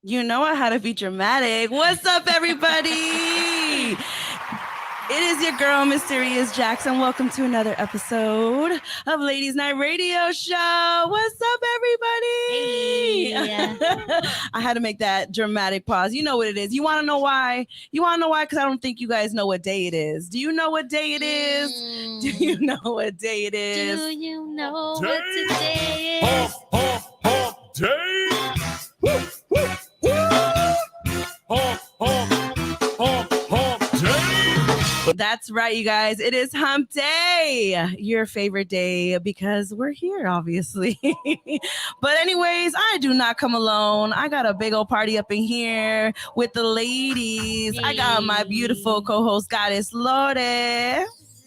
You know I had to be dramatic. What's up, everybody? It is your girl, Mysterious Jackson. Welcome to another episode of Ladies Night Radio Show. What's up, everybody? Hey. I had to make that dramatic pause. You know what it is. You want to know why? You want to know why? Because I don't think you guys know what day it is. Do you know what day it is? Do you know what day it is? Do you know what today is? Hump day. Woo, woo, woo. Hump day. That's right, you guys. It is Hump Day, your favorite day, because we're here, obviously. But anyways, I do not come alone. I got a big old party up in here with the ladies. I got my beautiful co-host, Goddess Lore.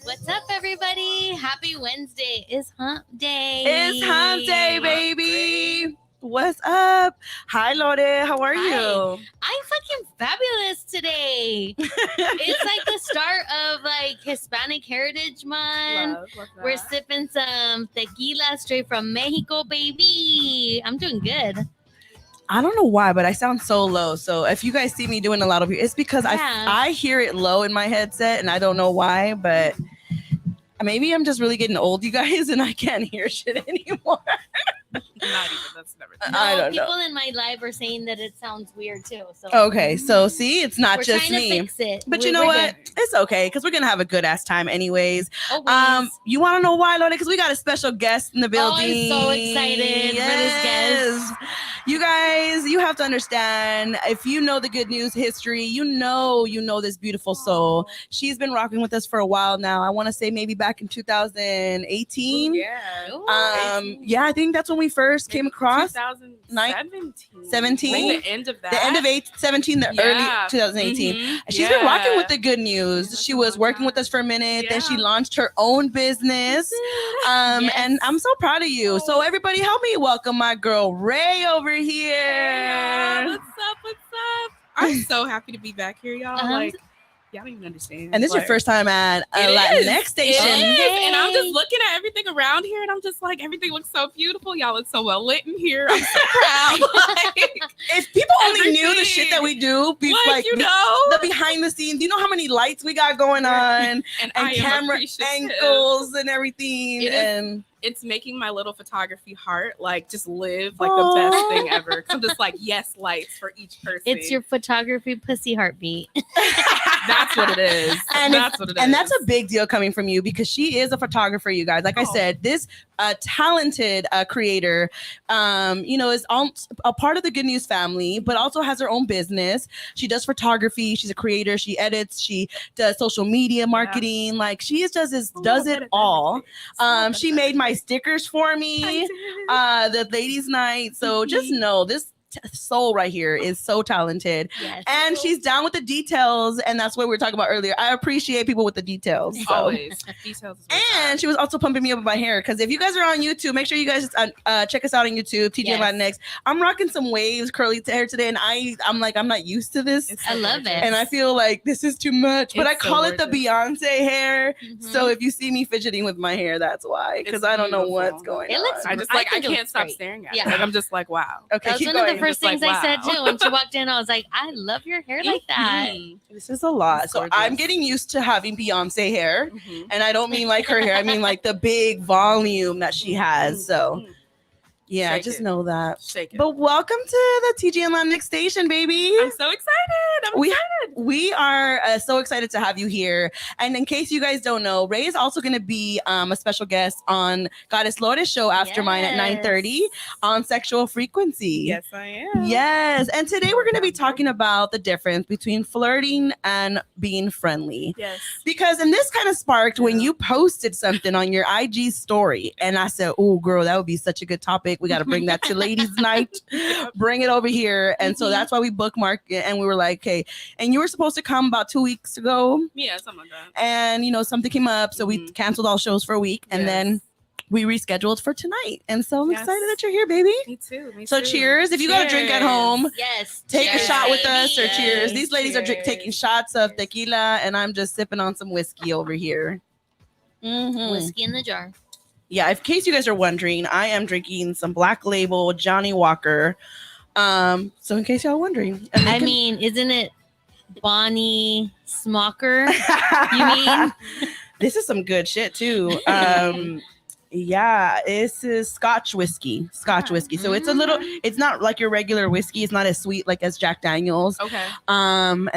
What's up, everybody? Happy Wednesday. It's Hump Day. It's Hump Day, baby. What's up? Hi, Lore. How are you? I'm fucking fabulous today. It's like the start of like Hispanic Heritage Month. Love We're sipping some tequila straight from Mexico, baby. I'm doing good. I don't know why, but I sound so low. So if you guys see me doing a lot of it, it's because Yeah. I hear it low in my headset, and I don't know why, but maybe I'm just really getting old, you guys, and I can't hear shit anymore. Not even. That's never. No, I don't people know. in my live are saying that it sounds weird too. So Okay, so see, it's not we're just trying to me. fix it. But you know We're what? It's okay, because we're gonna have a good ass time anyways. good. Always. You want to know why, Lodi? Because we got a special guest in the building. I'm so excited for this guest. You guys, you have to understand, if you know the good news history, you know this beautiful soul. She's been rocking with us for a while now. I want to say maybe back in 2018. Yeah. Yeah, I think that's when we first came across. 2017. 17. Like the end of that. The end of 17, the early Yeah. 2018. Mhm. She's been rocking Yeah. with the good news. Yeah, She that's was a long working with time. us for a minute. Then she Yeah. launched her own business. Yes. And I'm so proud of you. So everybody help me welcome my girl Ray over here. Yeah. What's up? What's up? I'm so happy to be back here, y'all. Uh-huh. Like, y'all don't even understand. And this is your Like, first time at a it Latinx is. station. It is. And I'm Yay. just looking at everything around here, and I'm just like, everything looks so beautiful. Y'all look so well lit in here. I'm so proud. Like, If people only knew the Everything. shit that we do, like, you know, the behind the scenes, you know how many lights we got going on and and I am camera appreciative. angles and everything. It is And It's making my little photography heart like just live like the best thing ever. 'Cause I'm just like, yes, lights for each person. It's your photography pussy heartbeat. That's what it is. And that's what it is. And that's a big deal coming from you, because she is a photographer, you guys. Like I Oh. said, this talented creator, is a part of the Good News family, but also has her own business. She does photography. She's a creator. She edits. She does social media marketing. Like she does it all. She made my stickers for me. The ladies' night. So just know this soul right here is so talented. Yes. And she's down with the details, and that's what we were talking about earlier. I appreciate people with the details. So. Always. Details is what's And up. she was also pumping me up with my hair, because if you guys are on YouTube, make sure you guys check us out on YouTube, TJ Yes. Latinx. I'm rocking some waves, curly hair today, and I'm like, I'm not used to this. It's I so love it. gorgeous. And I feel like this is too much, but It's I so call it the gorgeous. Beyonce hair. Mhm. So if you see me fidgeting with my hair, that's why, because It's I don't know beautiful. what's going It on. looks I just I like I think it can't looks stop great. staring at Yeah. it. Like I'm just like, wow. Okay, that was keep one of going. the first Just things like, I said wow. too. When she walked in, I was like, I love your hair like that. Mhm. This is a lot. It's So gorgeous. I'm getting used to having Beyonce hair. Mhm. And I don't mean like her hair. I mean like the big volume that she has. So Mhm. yeah, Shake just it. know that. Shake it. But welcome to the TG and Latinx station, baby. I'm so excited. I'm We- excited. We are so excited to have you here. And in case you guys don't know, Ray is also going to be a special guest on Goddess Lore's show after mine at 9:30 on sexual frequency. Yes, I am. Yes. And today we're going to be talking about the difference between flirting and being friendly. Yes. Because, and this kind of sparked when Yeah. you posted something on your IG story. And I said, oh, girl, that would be such a good topic. We got to bring that to ladies' night. Bring it over here. And so Mhm. that's why we bookmarked it. And we were like, okay. And you were supposed to come about 2 weeks ago. Yeah, something like that. And, something came up. So we Mhm. canceled all shows for a week. And Yes. then we rescheduled for tonight. And so I'm Yes. excited that you're here, baby. Me too. Me So too. cheers. If you got a drink at Cheers. home, Yes. take a cheers, shot with baby. us or cheers. Yes. These ladies are Cheers. taking shots of tequila, and I'm just sipping on some whiskey over here. Mhm. Whiskey in the jar. Yeah, in case you guys are wondering, I am drinking some Black Label Johnny Walker So in case y'all wondering, and I mean, isn't it Bonnie Smocker? You mean? this is some good shit too. Yeah, this is Scotch whiskey. So it's a little, it's not like your regular whiskey. It's not as sweet like as Jack Daniels. Okay.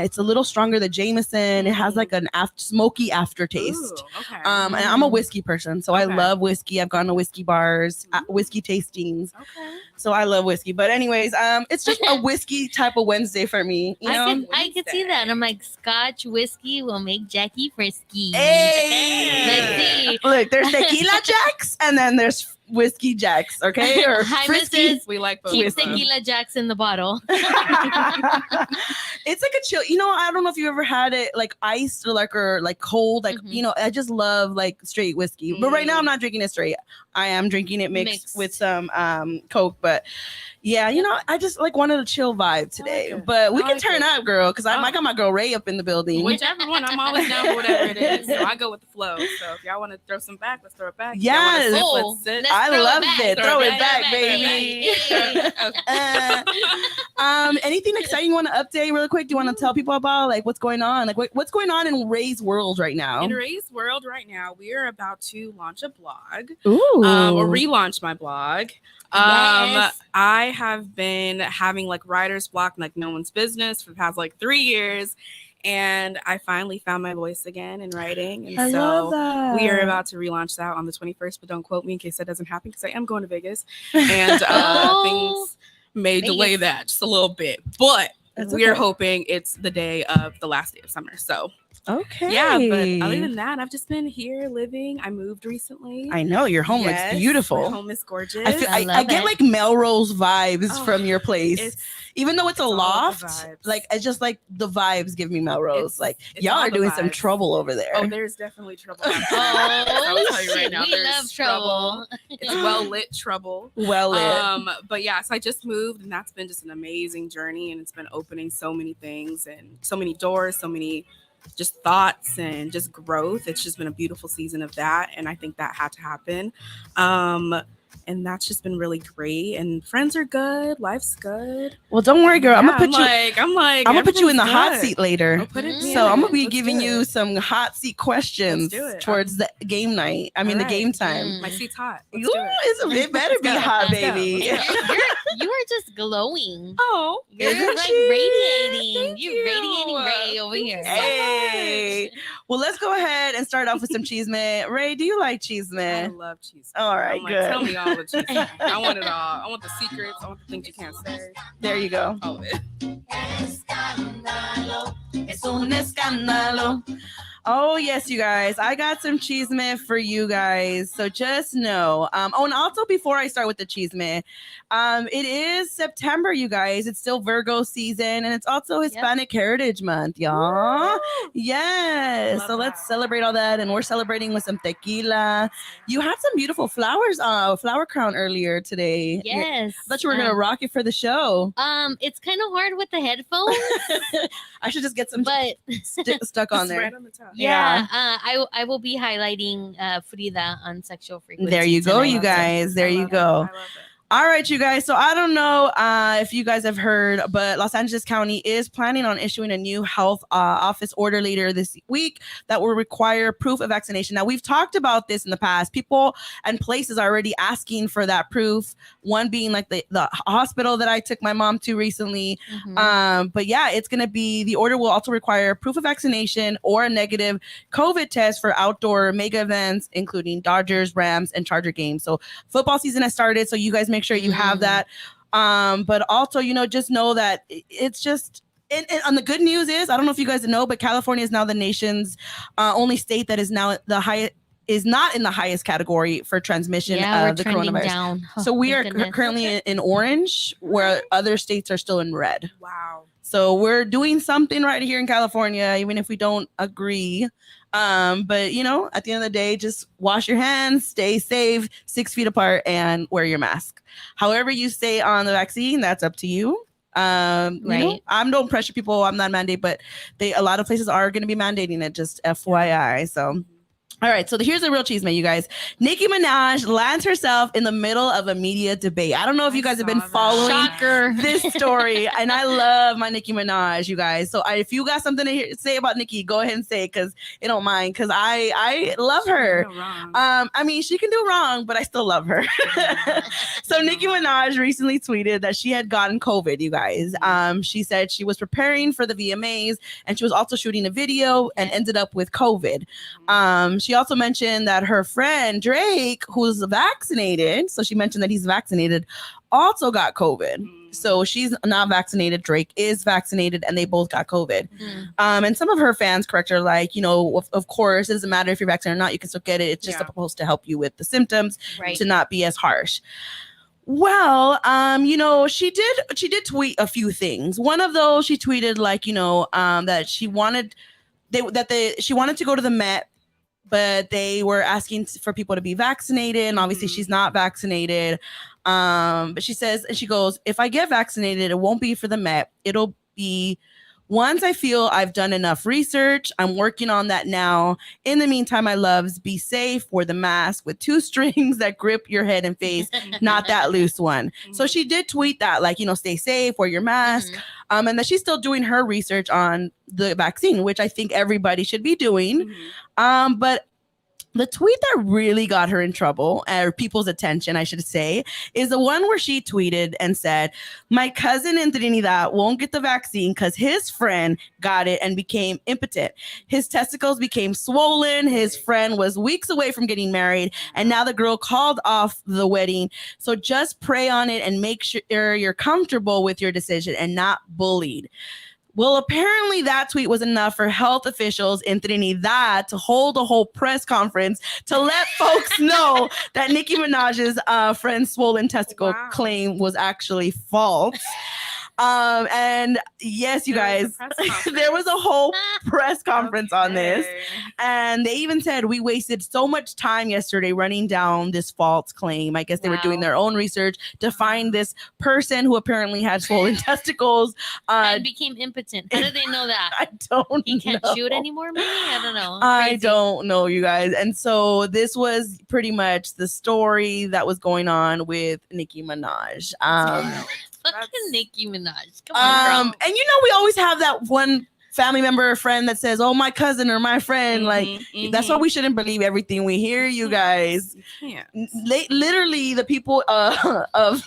It's a little stronger than Jameson. It has like an smoky aftertaste. Ooh, okay. And I'm a whiskey person, so I Okay. love whiskey. I've gone to whiskey bars, whiskey tastings. Okay. So I love whiskey. But anyways, it's just a whiskey type of Wednesday for me. You know? I could see that. And I'm like, Scotch whiskey will make Jackie frisky. Hey, Let's see. look, there's tequila jacks and then there's whiskey jacks, okay? Or Hi, frisky. Mrs. We like both. Keep of them. tequila jacks in the bottle. It's like a chill. You know, I don't know if you ever had it like iced or like cold. Like, Mhm. you know, I just love like straight whiskey. But right now I'm not drinking it straight. I am drinking it mixed with some Coke. But yeah, you know, I just like wanted a chill vibe today. it. But we I can like turn it. up, girl, because I Oh. got my girl Ray up in the building. Whichever one, I'm always down for whatever it is. So I go with the flow. So if y'all want to throw some back, let's throw it back. If y'all wanna Yes. sip, Oh, let's sit. let's I throw it love back. it. Throw it back, throw it baby. back. Anything exciting you want to update really quick? Do you want to tell people about like what's going on? Like what's going on in Ray's world right now? In Ray's world right now, we are about to launch a blog. Ooh. Or relaunch my blog. Yes. I have been having like writer's block, like no one's business for the past like 3 years. And I finally found my voice again in writing. And I love so that. we are about to relaunch that on the 21st, but don't quote me in case that doesn't happen because I am going to Vegas. And Oh, things may delay Vegas. that just a little bit. But That's we are okay. hoping it's the day of the last day of summer. So Okay. yeah, but other than that, I've just been here living. I moved recently. I know your home Yes, looks beautiful. My home is gorgeous. I feel I I love get it. like Melrose vibes Oh, from your place. It's Even though it's a all the loft, vibes. like it's just like the vibes give me Melrose. It's- Like it's y'all all are the doing some vibes. trouble over there. Oh, there's definitely trouble. I'll Oh, tell you right shit. now, We there's love trouble. It's well lit trouble. Well lit. But yeah, so I just moved, and that's been just an amazing journey, and it's been opening so many things and so many doors, so many just thoughts and just growth. It's just been a beautiful season of that, and I think that had to happen. And that's just been really great. And friends are good, life's good. Well, don't worry, girl. I'm Yeah, gonna put you. I'm like, I'm gonna put you in the everything's hot good. seat later. Oh, put it Mhm. in. So I'm gonna be Let's giving do you it. some hot seat questions Let's do it. towards the game night. I mean, the Alright. game time. Mm. My seat's hot. Let's Ooh, do it. it better be Let's go. hot, Let's go. baby. Let's go. You are just glowing. Oh, You're Isn't like she? radiating. Thank You're you. radiating Ray over Thank you here. so Hey. Well, let's go ahead and start off with some cheese man. Ray, do you like cheese I man? love cheese. All right, I'm like, good. tell me all the cheese. I want it all. I want the secrets. I want the things you can't say. There you go. All of it. Es un escándalo. Oh yes, you guys. I got some cheeseman for you guys. So just know. Oh, and also before I start with the cheeseman, it is September, you guys. It's still Virgo season, and it's also Hispanic Heritage Month, y'all. Woo! Yes. Love So let's that. celebrate all that, and we're celebrating with some tequila. You had some beautiful flowers, flower crown earlier today. Yes. I thought you were gonna rock it for the show. It's kind of hard with the headphones, I should just get some but stuck on It's there. right on the top. yeah, I will be highlighting Frida on sexual frequency. There you go, tonight. you guys. There I you love it. go. I love it. All right, you guys. So I don't know if you guys have heard, but Los Angeles County is planning on issuing a new health office order later this week that will require proof of vaccination. Now, we've talked about this in the past. People and places are already asking for that proof. One being like the hospital that I took my mom to recently. Mhm. But yeah, it's going to be, the order will also require proof of vaccination or a negative COVID test for outdoor mega events, including Dodgers, Rams, and Charger games. So football season has started. So you guys make sure you have that. But also, just know that it's just, and on the good news is, I don't know if you guys know, but California is now the nation's only state that is now is not in the highest category for transmission we're of the trending coronavirus. down. So we are Thank goodness. currently in orange, where other states are still in red. Wow. So we're doing something right here in California, even if we don't agree. But at the end of the day, just wash your hands, stay safe, 6 feet apart, and wear your mask. However you stay on the vaccine, that's up to you. Right. I don't pressure people. I'm not mandate, but a lot of places are going to be mandating it. Just FYI. So All right, so here's the real cheese, man, you guys. Nicki Minaj lands herself in the middle of a media debate. I don't know if you guys have been following Shocker. this story, and I love my Nicki Minaj, you guys. So if you got something to say about Nicki, go ahead and say it, because it don't mind, because I love her. I mean, she can do wrong, but I still love her. So Nicki Minaj recently tweeted that she had gotten COVID, you guys. She said she was preparing for the VMAs, and she was also shooting a video and ended up with COVID. She also mentioned that her friend Drake, who's vaccinated, so she mentioned that he's vaccinated, also got COVID. So she's not vaccinated. Drake is vaccinated, and they both got COVID. And some of her fans correct her, like, you know, of course, it doesn't matter if you're vaccinated or not. You can still get it. It's just supposed to help you with the symptoms to not be as harsh. Well, you know, she did tweet a few things. One of those, she tweeted, like, you know, that she wanted to go to the Met, but they were asking for people to be vaccinated, and obviously she's not vaccinated. But she says, and she goes, if I get vaccinated, it won't be for the Met. It'll be once I feel I've done enough research. I'm working on that now. In the meantime, my loves, be safe. Wear the mask with 2 strings that grip your head and face, not that loose one. So she did tweet that, like, you know, stay safe, wear your mask. And that she's still doing her research on the vaccine, which I think everybody should be doing. But the tweet that really got her in trouble, or people's attention, I should say, is the one where she tweeted and said, my cousin in Trinidad won't get the vaccine because his friend got it and became impotent. His testicles became swollen. His friend was weeks away from getting married, and now the girl called off the wedding. So just pray on it and make sure you're comfortable with your decision and not bullied. Well, apparently that tweet was enough for health officials in Trinidad to hold a whole press conference to let folks know that Nicki Minaj's friend's swollen testicle claim was actually false. And yes, you guys, there was a whole press conference on this. And they even said, we wasted so much time yesterday running down this false claim. I guess they were doing their own research to find this person who apparently had swollen testicles. And became impotent. How did they know that? I don't know. He can't shoot anymore, maybe? I don't know. I don't know, you guys. And so this was pretty much the story that was going on with Nicki Minaj. Fucking Nicki Minaj. Come on, girl. And you know, we always have that one family member or friend that says, oh, my cousin or my friend. That's why we shouldn't believe everything we hear, you guys. You can't. Literally, the people of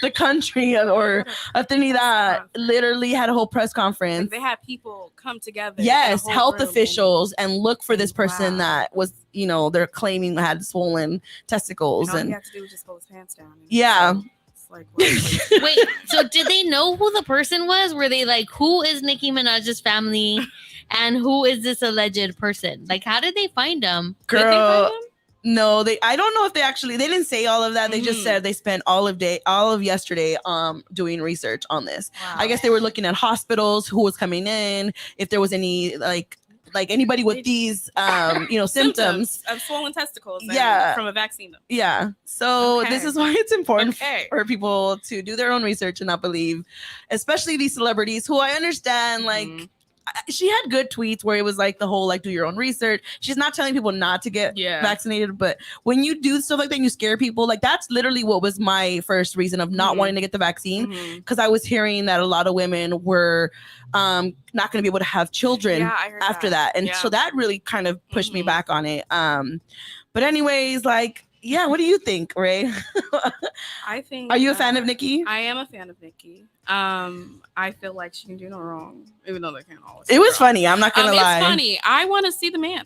the country or of Trinidad literally had a whole press conference. They had people come together. Yes, health officials, and look for this person that was, you know, they're claiming had swollen testicles. And all and you have to do is just pull his pants down. Yeah. Like, wait, so did they know who the person was? Were they like, who is Nicki Minaj's family and who is this alleged person? Like, how did they find him? Girl, did they find him? No, I don't know if they didn't say all of that. They just said they spent all of yesterday doing research on this. Wow. I guess they were looking at hospitals, who was coming in, if there was any like anybody with these symptoms of swollen testicles from a vaccine. Yeah. So this is why it's important for people to do their own research and not believe, especially these celebrities who I understand, like, she had good tweets where it was like the whole, like, do your own research. She's not telling people not to get vaccinated, but when you do stuff like that and you scare people, like, that's literally what was my first reason of not wanting to get the vaccine, because I was hearing that a lot of women were not going to be able to have children after that. And so that really kind of pushed me back on it. But anyways, like, yeah, what do you think, Ray? I think. Are you a fan of Nicki? I am a fan of Nicki. I feel like she can do no wrong, even though they can't always. It was funny. I'm not gonna lie. It's funny. I want to see the man.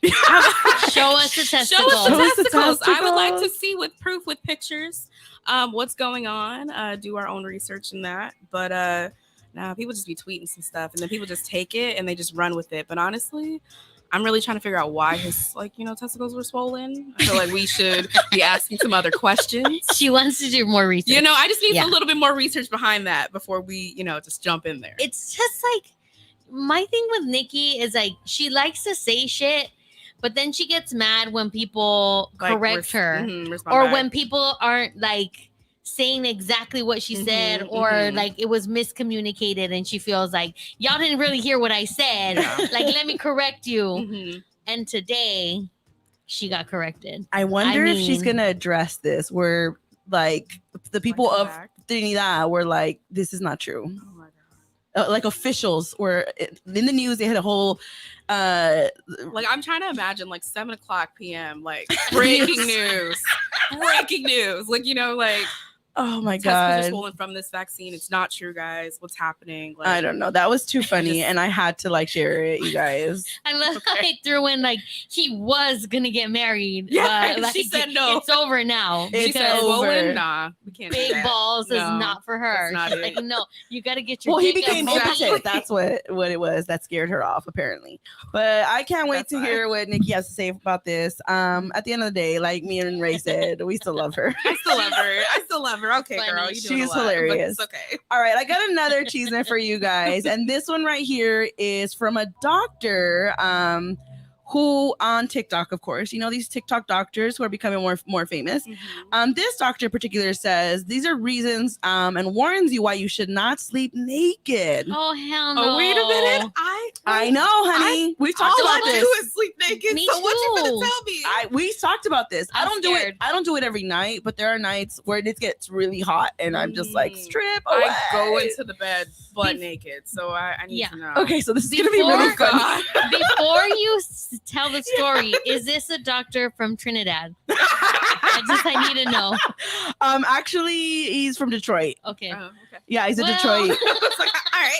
Show us the testicles. Show us the testicles. I would like to see with proof, with pictures, what's going on. Do our own research in that. But now people just be tweeting some stuff, and then people just take it and they just run with it. But honestly, I'm really trying to figure out why his, testicles were swollen. I feel like we should be asking some other questions. She wants to do more research. I just need a little bit more research behind that before we, just jump in there. It's just like, my thing with Nicki is, like, she likes to say shit, but then she gets mad when people correct her. Or when people aren't, like, saying exactly what she said, or like it was miscommunicated and she feels like y'all didn't really hear what I said. Like, let me correct you. And today, she got corrected. I wonder if she's gonna address this, where like the people of Trinidad were like, "This is not true." Oh my God. Like officials were in the news. They had a whole like I'm trying to imagine like 7:00 p.m. like breaking news, like like. Oh my God! Testicles are swollen from this vaccine. It's not true, guys. What's happening? Like, I don't know. That was too funny, and I had to like share it, you guys. I love how I threw in like he was gonna get married. Yeah, but, like, she said no. It's over now. It's because over. Nah, we can't. Big balls is not for her. Not She's like, no, you got to get your. Well, he became impotent. That's what it was that scared her off, apparently. But I can't wait to hear what Nikki has to say about this. At the end of the day, like me and Ray said, we still love her. I still love her. Okay, Funny. girl, She's hilarious. It's okay. All right, I got another cheeseman for you guys, and this one right here is from a doctor. Who on TikTok, of course, these TikTok doctors who are becoming more famous. Mm-hmm. This doctor in particular says these are reasons and warns you why you should not sleep naked. Oh hell no! Oh wait a minute, I know, honey. We've talked about this. All I do is sleep naked. Me so what you too. gonna tell me? We talked about this. I don't scared. do it. I don't do it every night, but there are nights where it gets really hot, and I'm just like strip away. I go into the bed butt naked, so I need to know. Okay, so this is gonna be really funny. Before you tell the story, is this a doctor from Trinidad? I need to know. Actually, he's from Detroit. Okay. Okay. Yeah, he's in Detroit. All right.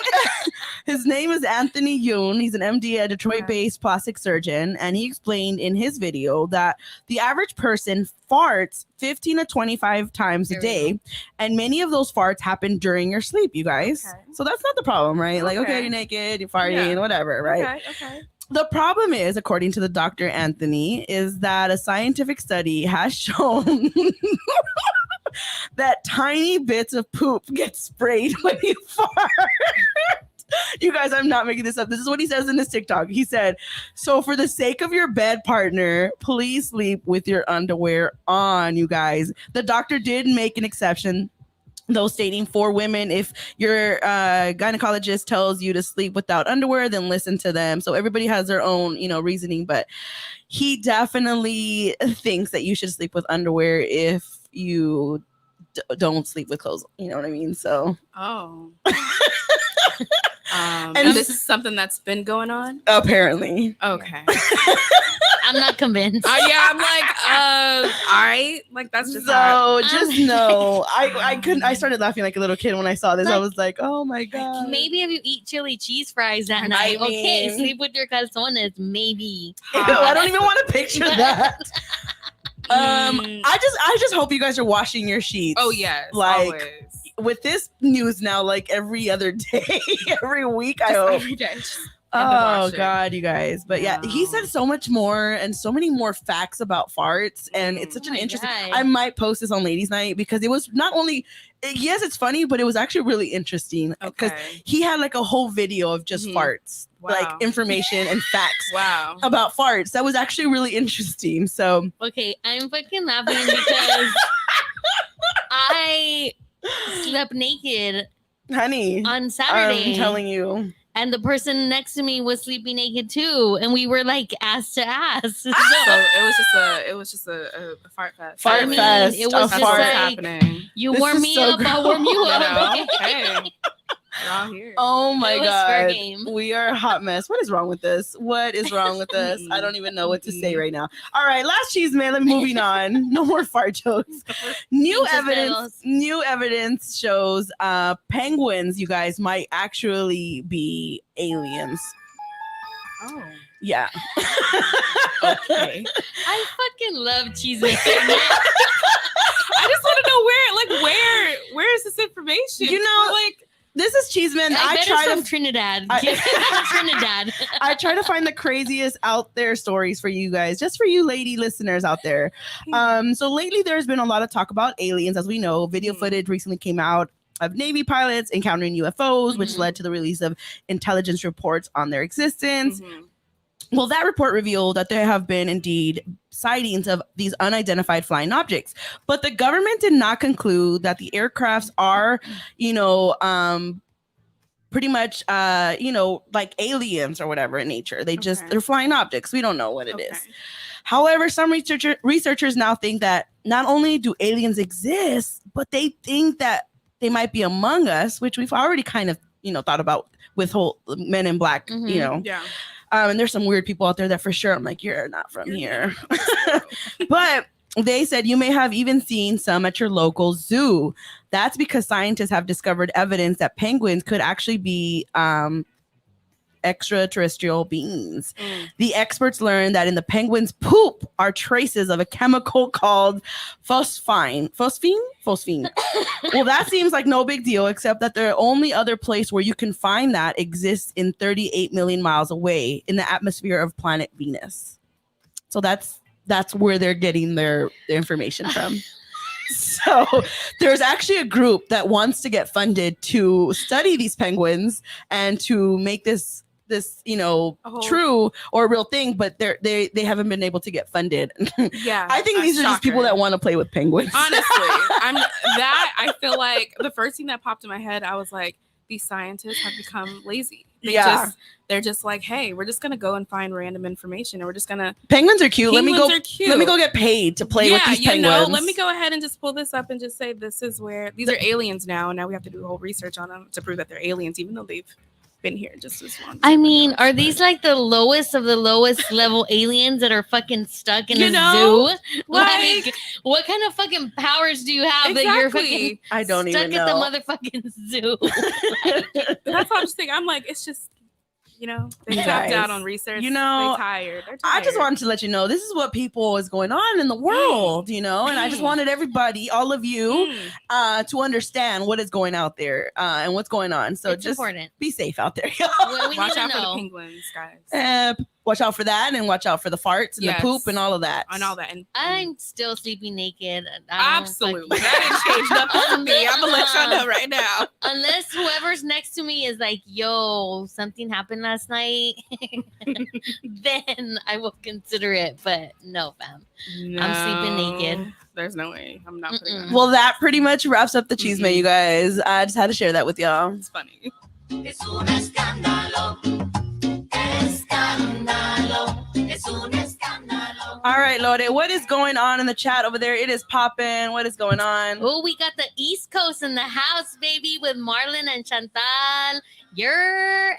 His name is Anthony Yoon. He's an MD, a Detroit-based plastic surgeon, and he explained in his video that the average person farts 15 to 25 times a day, and many of those farts happen during your sleep, you guys. Okay. So that's not the problem, right? Like, okay, you're naked, you're farting, whatever, right? Okay. The problem is, according to the Dr. Anthony, is that a scientific study has shown that tiny bits of poop get sprayed when you fart. You guys, I'm not making this up. This is what he says in this TikTok. He said, so for the sake of your bed partner, please sleep with your underwear on, you guys. The doctor did make an exception, though, stating for women, if your gynecologist tells you to sleep without underwear, then listen to them. So everybody has their own, reasoning, but he definitely thinks that you should sleep with underwear if you don't sleep with clothes. You know what I mean? So. Oh. And this is something that's been going on? Apparently. Okay. I'm not convinced. Yeah, I'm like, all right. Like, that's just so just know. I started laughing like a little kid when I saw this. Like, I was like, oh my God. Maybe if you eat chili cheese fries that night, okay, sleep with your calzones, maybe. I don't even want to picture that. I just hope you guys are washing your sheets. Oh yes, like always. With this news now, like every other day, every week. I hope every day. Oh God, you guys. But yeah, he said so much more and so many more facts about farts, and it's such an interesting. I might post this on Ladies' Night because it was not only yes, it's funny, but it was actually really interesting because he had like a whole video of just farts, like information and facts about farts. That was actually really interesting. So okay, I'm fucking laughing because I slept naked, honey, on Saturday. I'm telling you. And the person next to me was sleeping naked too, and we were like ass to ass. So it was just a fart fest. Fart fest. It was just like happening. You warm me up, I'll warm you up. Okay. We're all here. Oh my God. We are a hot mess. What is wrong with this? What is wrong with this? I don't even know what to say right now. All right, last cheese man. Let me moving on. No more fart jokes. New evidence shows penguins, you guys, might actually be aliens. Oh. Yeah. Okay. I fucking love cheese man. I just want to know where is this information? This is Cheeseman. I try from Trinidad. Trinidad. I try to find the craziest out there stories for you guys, just for you lady listeners out there. So lately there's been a lot of talk about aliens. As we know, video footage recently came out of Navy pilots encountering UFOs, which led to the release of intelligence reports on their existence. Well, that report revealed that there have been indeed sightings of these unidentified flying objects, but the government did not conclude that the aircrafts are, pretty much, like aliens or whatever in nature. They're flying objects. We don't know what it is. However, some researchers now think that not only do aliens exist, but they think that they might be among us, which we've already kind of, thought about with whole Men in Black, Yeah. And there's some weird people out there that for sure I'm like, you're not from here. But they said you may have even seen some at your local zoo. That's because scientists have discovered evidence that penguins could actually be extraterrestrial beings. The experts learned that in the penguin's poop are traces of a chemical called phosphine. Well, that seems like no big deal, except that the only other place where you can find that exists in 38 million miles away in the atmosphere of planet Venus. So that's where they're getting their information from. So there's actually a group that wants to get funded to study these penguins and to make this true or real thing, but they haven't been able to get funded. Yeah, I think these are just people that want to play with penguins. Honestly, I feel like the first thing that popped in my head, I was like, these scientists have become lazy. They're just like, hey, we're just gonna go and find random information, and we're just gonna. Penguins are cute. Let me go get paid to play with these penguins. Let me go ahead and just pull this up and just say this is where these are aliens now, and now we have to do a whole research on them to prove that they're aliens, even though they've been here just as long. I mean, are these like the lowest of the lowest level aliens that are fucking stuck in a zoo? Like, what kind of fucking powers do you have that you're fucking I don't stuck even know. at the motherfucking zoo? That's what I'm just thinking. I'm like, it's just, they tapped out on research. They're tired. I just wanted to let you know this is what people is going on in the world, and I just wanted everybody, all of you, to understand what is going out there and what's going on. So it's just important. Be safe out there. Watch out for the penguins, guys. Watch out for that, and watch out for the farts and the poop and all of that. And I'm still sleeping naked. Absolutely. That ain't changed nothing for me. I'm gonna let y'all know right now. Unless whoever's next to me is like, yo, something happened last night, then I will consider it. But no, fam. No, I'm sleeping naked. There's no way. I'm not putting that. Well, that pretty much wraps up the cheese man, you guys. I just had to share that with y'all. It's funny. Es un escándalo. All right, Lore, what is going on in the chat over there? It is popping. What is going on? Oh, we got the East Coast in the house, baby, with Marlon and Chantal.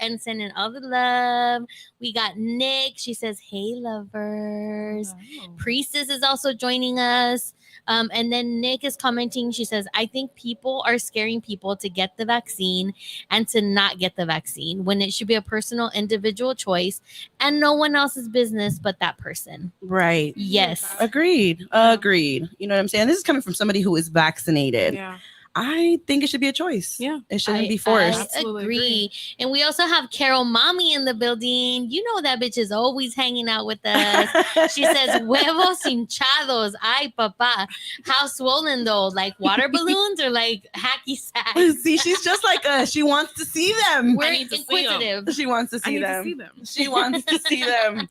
And sending all the love. We got Nick. She says, hey, lovers. Oh. Priestess is also joining us. And then Nick is commenting. She says, I think people are scaring people to get the vaccine and to not get the vaccine when it should be a personal individual choice and no one else's business but that person. Right. Yes. Agreed. Agreed. You know what I'm saying? This is coming from somebody who is vaccinated. Yeah. I think it should be a choice. Yeah. It shouldn't be forced. I agree. And we also have Carol Mommy in the building. You know that bitch is always hanging out with us. She says, huevos hinchados. Ay, papá. How swollen though? Like water balloons or like hacky sacks? See, she's just like us. She wants to see them. We're inquisitive. She wants to see them. She wants to see them.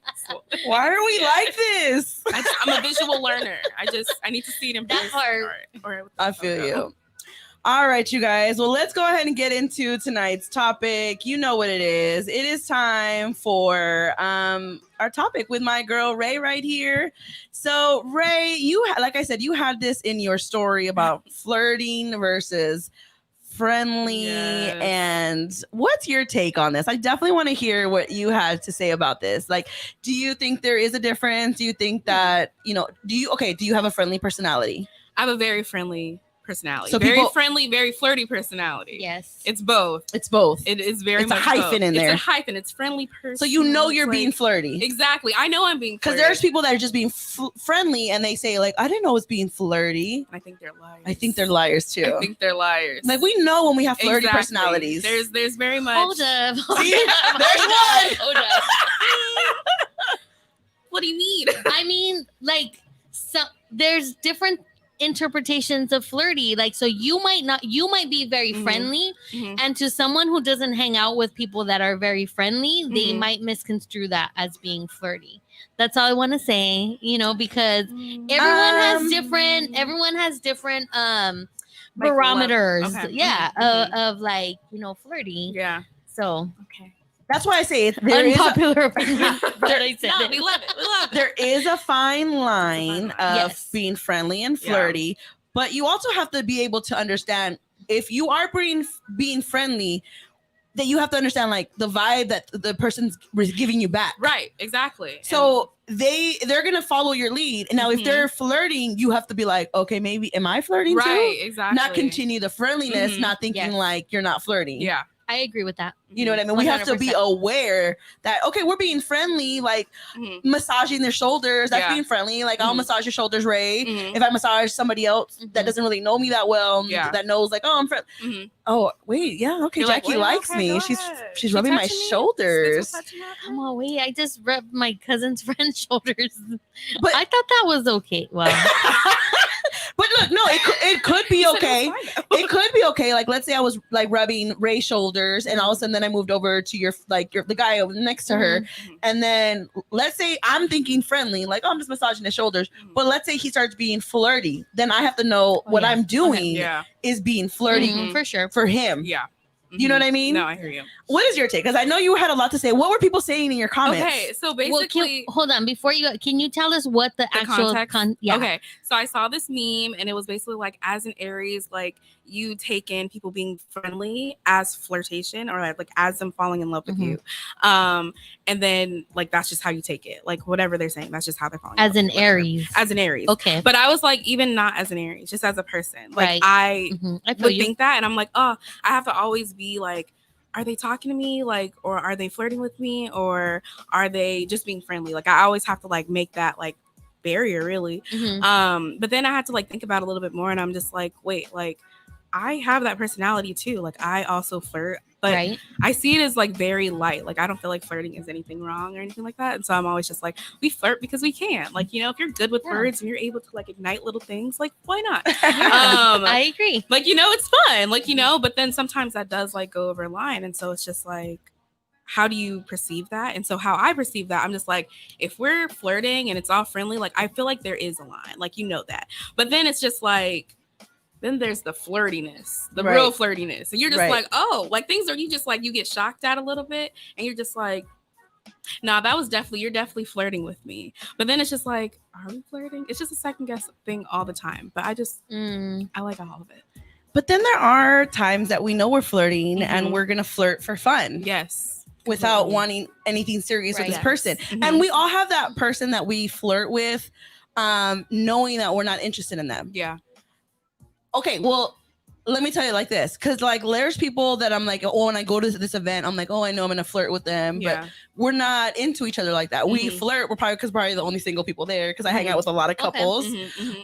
Why are we like this? I'm a visual learner. I need to see them. That part. All right. I feel you. All right, you guys. Well, let's go ahead and get into tonight's topic. You know what it is. It is time for our topic with my girl Ray right here. So, Ray, like I said, you had this in your story about flirting versus friendly. Yes. And what's your take on this? I definitely want to hear what you had to say about this. Like, do you think there is a difference? Do you think that, do you have a friendly personality? I have a very friendly personality. So very friendly, very flirty personality. Yes. It's both. It is very much a hyphen both. in there. It's a hyphen. It's friendly person. So you're being flirty. Exactly. I know I'm being flirty. Because there's people that are just being friendly and they say like, I didn't know it was being flirty. I think they're liars. I think they're liars too. I think they're liars. Like we know when we have flirty personalities. There's very much. Hold up. See? There's one. Hold up. What do you mean? I mean, like, there's different interpretations of flirty. Like, so you might be very friendly, and to someone who doesn't hang out with people that are very friendly, they might misconstrue that as being flirty. That's all I want to say, because everyone has different barometers. Okay. Yeah, Mhm. of like, flirting. Yeah. So Okay. That's why I say there is unpopular opinion. But I said No, it. we love it. We love it. there is a fine line of Yes. being friendly and flirty, but you also have to be able to understand if you are being friendly, that you have to understand like the vibe that the person's giving you back. Right. Exactly. So they're gonna follow your lead. And now if they're flirting, you have to be like, okay, maybe am I flirting too? Right. Exactly. Not continue the friendliness, not thinking like you're not flirting. Yeah. I agree with that. You know what I mean? 100%. We have to be aware that, okay, we're being friendly, like massaging their shoulders. That's being friendly. Like, I'll massage your shoulders, Ray. If I massage somebody else that doesn't really know me that well, that knows, like, oh, I'm friendly. Oh, wait, yeah, okay, You're Jackie likes me. She's rubbing my shoulders. Come on, wait. I just rubbed my cousin's friend's shoulders. But I thought that was okay. Well, but look, no, it could be okay. It could be okay. Like, let's say I was like rubbing Ray's shoulders, and all of a sudden, then I moved over to the guy over next to her, and then let's say I'm thinking friendly, like, oh, I'm just massaging his shoulders. But let's say he starts being flirty, then I have to know what I'm doing is being flirty for sure for him. Yeah. You know what I mean? No, I hear you. What is your take? Because I know you had a lot to say. What were people saying in your comments? Okay, so basically, hold on. Before you go, can you tell us what the actual context? Okay, so I saw this meme, and it was basically like, as an Aries, like, you take in people being friendly as flirtation, or like as them falling in love with you, and then like that's just how you take it. Like whatever they're saying, that's just how they're falling. As an Aries. As an Aries. Okay. But I was like, even not as an Aries, just as a person. Like I would think that, and I'm like, oh, I have to always be like, are they talking to me, like, or are they flirting with me, or are they just being friendly? Like I always have to like make that like barrier, really. But then I had to like think about it a little bit more, and I'm just like, wait, like I have that personality too. Like I also flirt, but I see it as like very light. Like I don't feel like flirting is anything wrong or anything like that. And so I'm always just like, we flirt because we can. Like, you know, if you're good with words and you're able to like ignite little things, like why not? I agree. Like, you know, it's fun. Like, you know, but then sometimes that does like go over a line. And so it's just like, how do you perceive that? And so how I perceive that, I'm just like, if we're flirting and it's all friendly, like I feel like there is a line, like, you know that. But then it's just like, then there's the flirtiness, the real flirtiness. And you're just like, oh, like things are, you just like, you get shocked at a little bit and you're just like, nah, you're definitely flirting with me. But then it's just like, are we flirting? It's just a second guess thing all the time. But I just, I like all of it. But then there are times that we know we're flirting and we're going to flirt for fun. Yes. Without wanting anything serious with this person. And we all have that person that we flirt with, knowing that we're not interested in them. Yeah. Okay, well, let me tell you like this, because like there's people that I'm like, oh, when I go to this event, I'm like, oh, I know I'm gonna flirt with them, but we're not into each other like that. We flirt. We're probably the only single people there because I hang out with a lot of couples.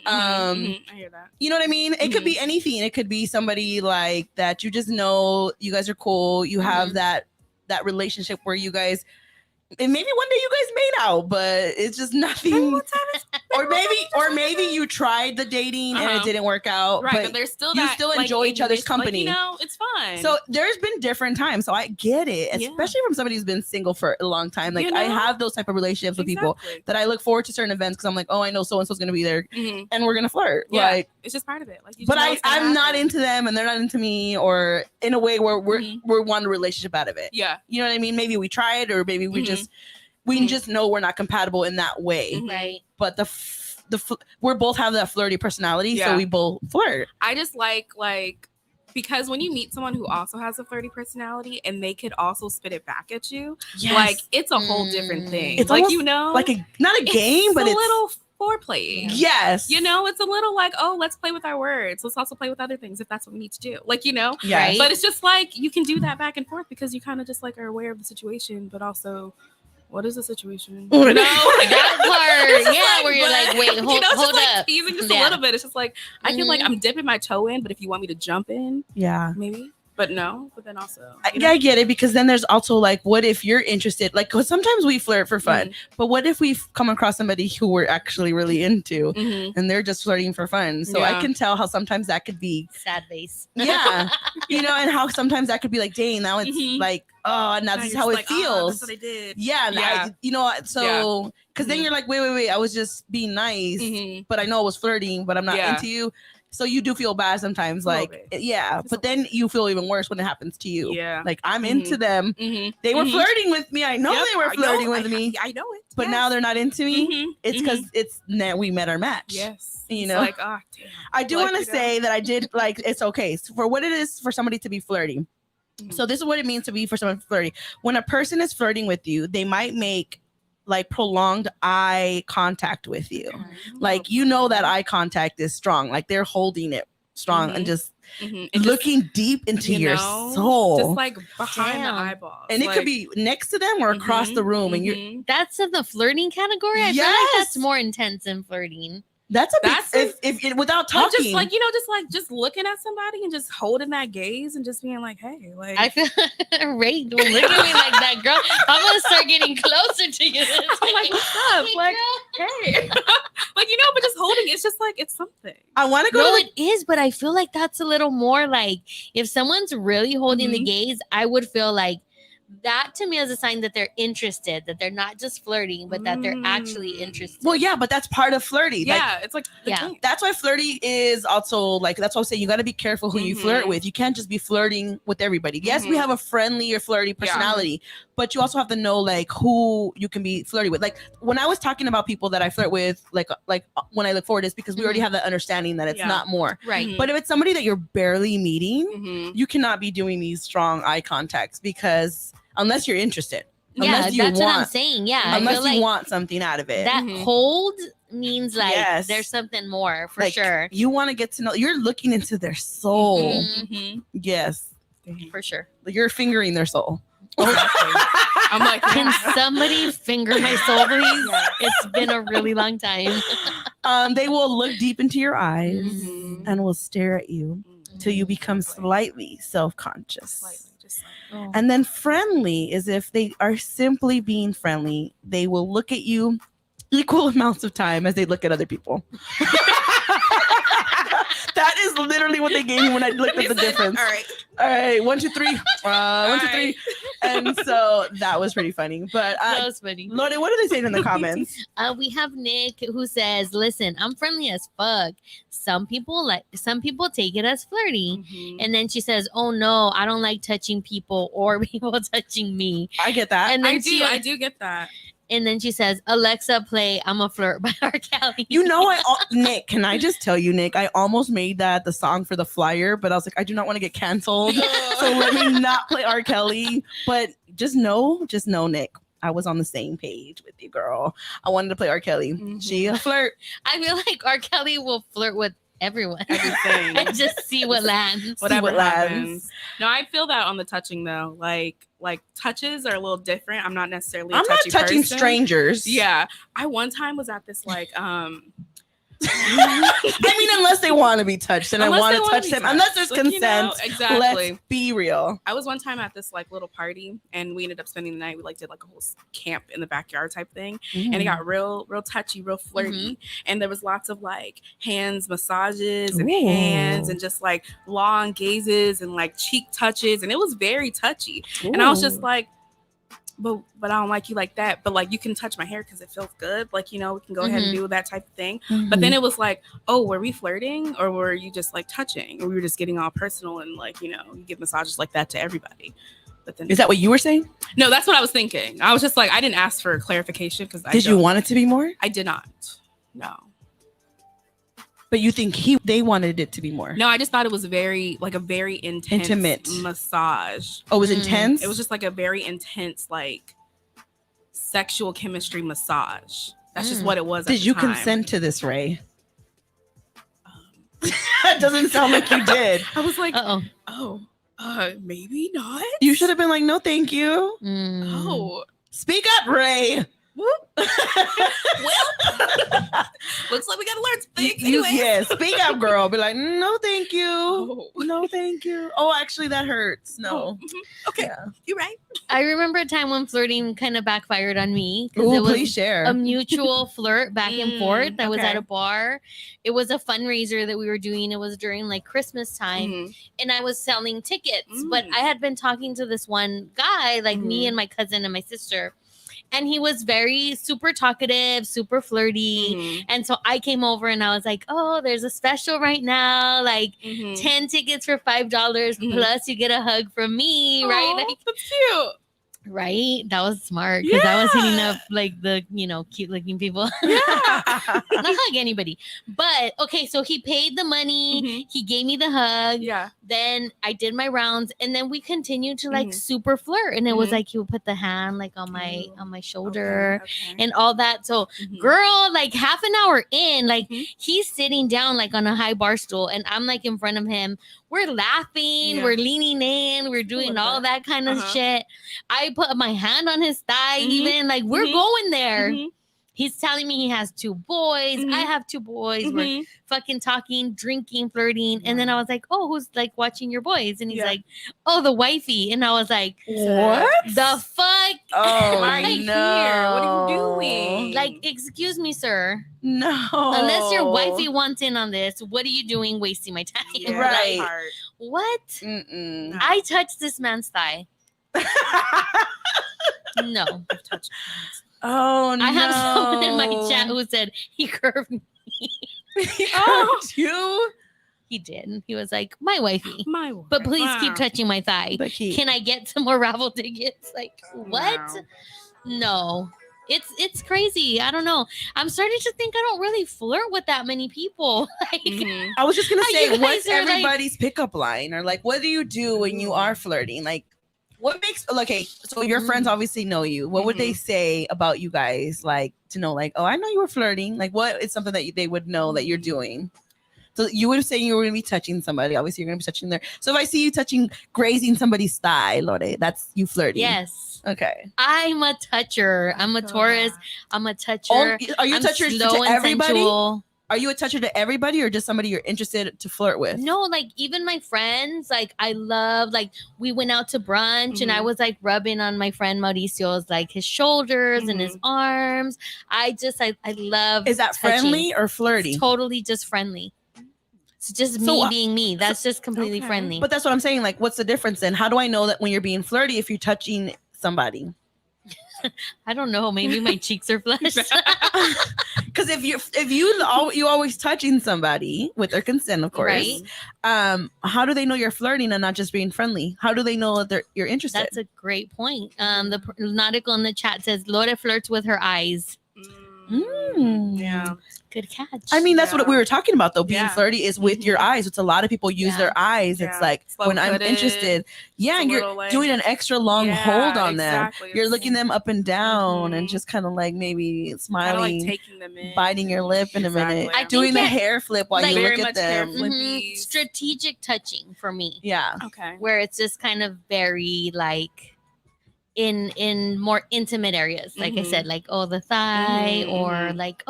I hear that. You know what I mean? It could be anything. It could be somebody like that you just know you guys are cool. You have that relationship where you guys. And maybe one day you guys made out, but it's just nothing. Or maybe you tried the dating and it didn't work out. Right, but there's still you still enjoy each other's company. Like, you know, it's fun. So there's been different times. So I get it, especially from somebody who's been single for a long time. Like, you know? I have those type of relationships with people that I look forward to certain events because I'm like, oh, I know so and so's gonna be there, and we're gonna flirt. Yeah, like it's just part of it. Like, but I'm not into them, and they're not into me, or in a way where we're one relationship out of it. Yeah, you know what I mean? Maybe we tried, or maybe we just know we're not compatible in that way. Right. But we both have that flirty personality, so we both flirt. I just like because when you meet someone who also has a flirty personality and they could also spit it back at you, like it's a whole different thing. It's like, you know, like not a game, but it's a little foreplay. Yes. You know, it's a little like, oh, let's play with our words. Let's also play with other things if that's what we need to do. Like, you know, right. But it's just like you can do that back and forth because you kind of just like are aware of the situation, but also what is the situation? You know, that part, like, where you're like, wait, hold up. Teasing just a little bit. It's just like I feel like I'm dipping my toe in, but if you want me to jump in, maybe. But no, but then also I get it, because then there's also like, what if you're interested? Like, because sometimes we flirt for fun, but what if we've come across somebody who we're actually really into and they're just flirting for fun? So I can tell how sometimes that could be sad face. Yeah. You know, and how sometimes that could be like, dang, now it's like, oh, now this is how it like, feels. Oh, that's what I did. Yeah. You know, so because then you're like, wait, I was just being nice, but I know I was flirting, but I'm not into you. So you do feel bad sometimes, like, yeah, but then you feel even worse when it happens to you. Yeah. Like, I'm into them. They were flirting with me. I know they were flirting with me. I know it. But now they're not into me. It's because we met our match. Yes. You know? Like, oh, damn. I do want to say that I did, like, it's okay. So for what it is for somebody to be flirty. So this is what it means to be for someone flirty. When a person is flirting with you, they might make like prolonged eye contact with you. Like, you know that eye contact is strong. Like, they're holding it strong and just looking deep into your soul. Just like behind the eyeballs. And it could be next to them or across the room. And you're that's in the flirting category. I feel like that's more intense than flirting. That's if without talking, just like, just looking at somebody and just holding that gaze and just being like, hey, like, I feel Ray, don't look at me like that, girl. I'm gonna start getting closer to you. I'm like, what's up? Like, hey, like, but just holding it's just like it's something. I want to go. No, it is, but I feel like that's a little more like if someone's really holding the gaze, I would feel like that to me is a sign that they're interested, that they're not just flirting, but that they're actually interested. Well, yeah, but that's part of flirty. Yeah, it's like, that's why flirty is also like, that's why I say you got to be careful who you flirt with. You can't just be flirting with everybody. Yes, we have a friendly or flirty personality, but you also have to know like who you can be flirty with. Like when I was talking about people that I flirt with, like when I look forward, is because we already have that understanding that it's not more. Right. But if it's somebody that you're barely meeting, you cannot be doing these strong eye contacts because unless you're interested. That's what I'm saying. Yeah. Unless you want something out of it. That hold means like there's something more for sure. You want to get to know, you're looking into their soul. Yes. For sure. You're fingering their soul. I'm like, can somebody finger my soul, please? It's been a really long time. They will look deep into your eyes and will stare at you till you become slightly self-conscious. And then friendly is if they are simply being friendly. They will look at you equal amounts of time as they look at other people. That is literally what they gave me when I looked at the difference. All right. 1, 2, 3. 1, 2, 3. And so that was pretty funny. But that was funny. Lorde, what are they saying in the comments? We have Nick who says, "Listen, I'm friendly as fuck. Some people take it as flirty." And then she says, "Oh no, I don't like touching people or people touching me." I get that. And then I do get that. And then she says, "Alexa, play I'm a Flirt by R. Kelly." Nick, can I just tell you, Nick, I almost made that the song for the flyer, but I was like, I do not want to get canceled. So let me not play R. Kelly. But just know, Nick, I was on the same page with you, girl. I wanted to play R. Kelly. She a flirt. I feel like R. Kelly will flirt with everyone. Everything. And just see what lands. Whatever happens. No, I feel that on the touching though. Like touches are a little different. I'm not necessarily I'm not touching person. Strangers. Yeah. I one time was at this like I mean, unless they want to be touched, and I want to touch them. Unless there's consent, exactly. Let's be real. I was one time at this like little party, and we ended up spending the night. We like did like a whole camp in the backyard type thing, and it got real touchy, real flirty, and there was lots of like hands massages and hands, and just like long gazes and like cheek touches, and it was very touchy. And I was just like, but I don't like you like that. But like you can touch my hair because it feels good. Like, we can go ahead and do that type of thing. But then it was like, oh, were we flirting or were you just like touching? Or we were just getting all personal and like, you give massages like that to everybody. But then is that what you were saying? No, that's what I was thinking. I was just like, I didn't ask for clarification because did you want it to be more? I did not. No. But you think they wanted it to be more? No, I just thought it was a very intimate massage. Oh, it was intense? It was just like a very intense, like sexual chemistry massage. That's just what it was. Did you consent to this, Ray? That doesn't sound like you did. I was like, maybe not. You should have been like, no, thank you. Oh, speak up, Ray. Well, looks like we gotta learn some things. Yeah, speak up, girl. Be like, no, thank you. No, thank you. Oh, actually, that hurts. No. Okay, you're right. I remember a time when flirting kind of backfired on me. Oh, it was please share. A mutual flirt back and forth. I was at a bar. It was a fundraiser that we were doing. It was during like Christmas time, and I was selling tickets. But I had been talking to this one guy, like me and my cousin and my sister. And he was very super talkative, super flirty. And so I came over and I was like, oh, there's a special right now. Like 10 tickets for $5 plus you get a hug from me. Right? Like, that's cute. Right? That was smart because I was hitting up like the, cute looking people. Yeah. Not hug anybody. But okay, so he paid the money. He gave me the hug. Yeah. Then I did my rounds and then we continued to like super flirt. And it was like he would put the hand like on my shoulder and all that. So girl, like half an hour in, like he's sitting down like on a high bar stool and I'm like in front of him. We're laughing, we're leaning in, we're doing all that kind of shit. I put my hand on his thigh, even like we're going there. He's telling me he has 2 boys. I have 2 boys. We're fucking talking, drinking, flirting. And then I was like, oh, who's like watching your boys? And he's like, oh, the wifey. And I was like, what the fuck? Oh, right no. here. What are you doing? Like, excuse me, sir. No. Unless your wifey wants in on this, what are you doing wasting my time? Yeah, Right. hard. What? Mm-mm. I touched this man's thigh. No. I've touched Oh, no. I have someone in my chat who said he curved me. He curved you? He did. He was like, my wifey. my wife. But please keep touching my thigh. But Can I get some more raffle tickets? Like, what? Wow. No. It's crazy. I don't know. I'm starting to think I don't really flirt with that many people. Like, I was just gonna You say, guys what's are like- everybody's pickup line, or like, what do you do when you are flirting? Like, what makes okay? So your friends obviously know you. What would they say about you guys, like to know, like, oh, I know you were flirting. Like, what is something that they would know that you're doing? So you would say you were gonna be touching somebody. Obviously, you're gonna be touching their. So if I see you grazing somebody's thigh, Lore, that's you flirting. yes. Okay. I'm a toucher. I'm a Taurus. I'm a toucher. Are you a I'm toucher slow to and everybody? sensual. Are you a toucher to everybody, or just somebody you're interested to flirt with? No, like even my friends, like I love, like we went out to brunch and I was like rubbing on my friend Mauricio's like his shoulders and his arms. I love. Is that touching. friendly or flirty? It's totally just friendly. It's just me being me. That's just completely friendly. But that's what I'm saying. Like, what's the difference then? How do I know that when you're being flirty if you're touching somebody? I don't know. Maybe my cheeks are flushed. Because if you always touching somebody with their consent, of course, right? How do they know you're flirting and not just being friendly? How do they know that you're interested? That's a great point. The nautical in the chat says Lore flirts with her eyes. Yeah. Good catch. I mean, that's what we were talking about, though. Being Yeah. flirty is with your eyes. It's a lot of people use their eyes. It's like when I'm interested. Yeah, and you're doing an extra long hold on them. You're looking them up and down and just kind of like maybe smiling, like taking them in, biting your lip in a minute, I doing think the hair flip while like you very look much at them. hair flip. Strategic touching for me. Yeah. Okay. Where it's just kind of very like in more intimate areas, like I said, like the thigh, or like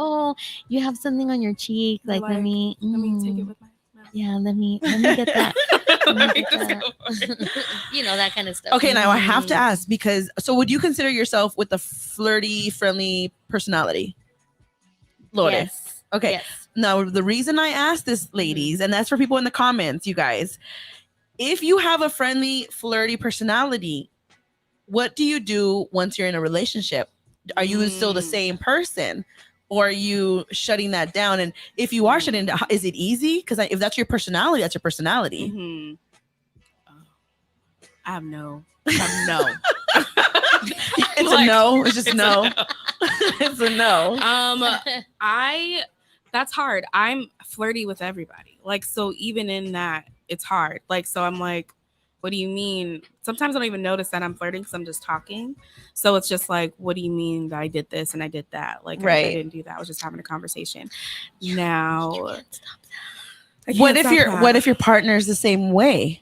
you have something on your cheek, like let me take it with my mouth. Yeah, let me get that. Let me get that. That kind of stuff. Okay, now I have to ask, because so would you consider yourself with a flirty, friendly personality? Lore. Yes. Okay. Yes. Now the reason I asked this, ladies, and that's for people in the comments, you guys, if you have a friendly, flirty personality, what do you do once you're in a relationship? Are you still the same person, or are you shutting that down? And if you are shutting down, is it easy? Because if that's your personality, that's your personality. I have no. It's a no. It's just no. It's a no. That's hard. I'm flirty with everybody. Like, so even in that, it's hard. Like, so I'm like, what do you mean? Sometimes I don't even notice that I'm flirting because I'm just talking. So it's just like, what do you mean that I did this and I did that? Like, I didn't do that. I was just having a conversation. Now, what if your partner is the same way?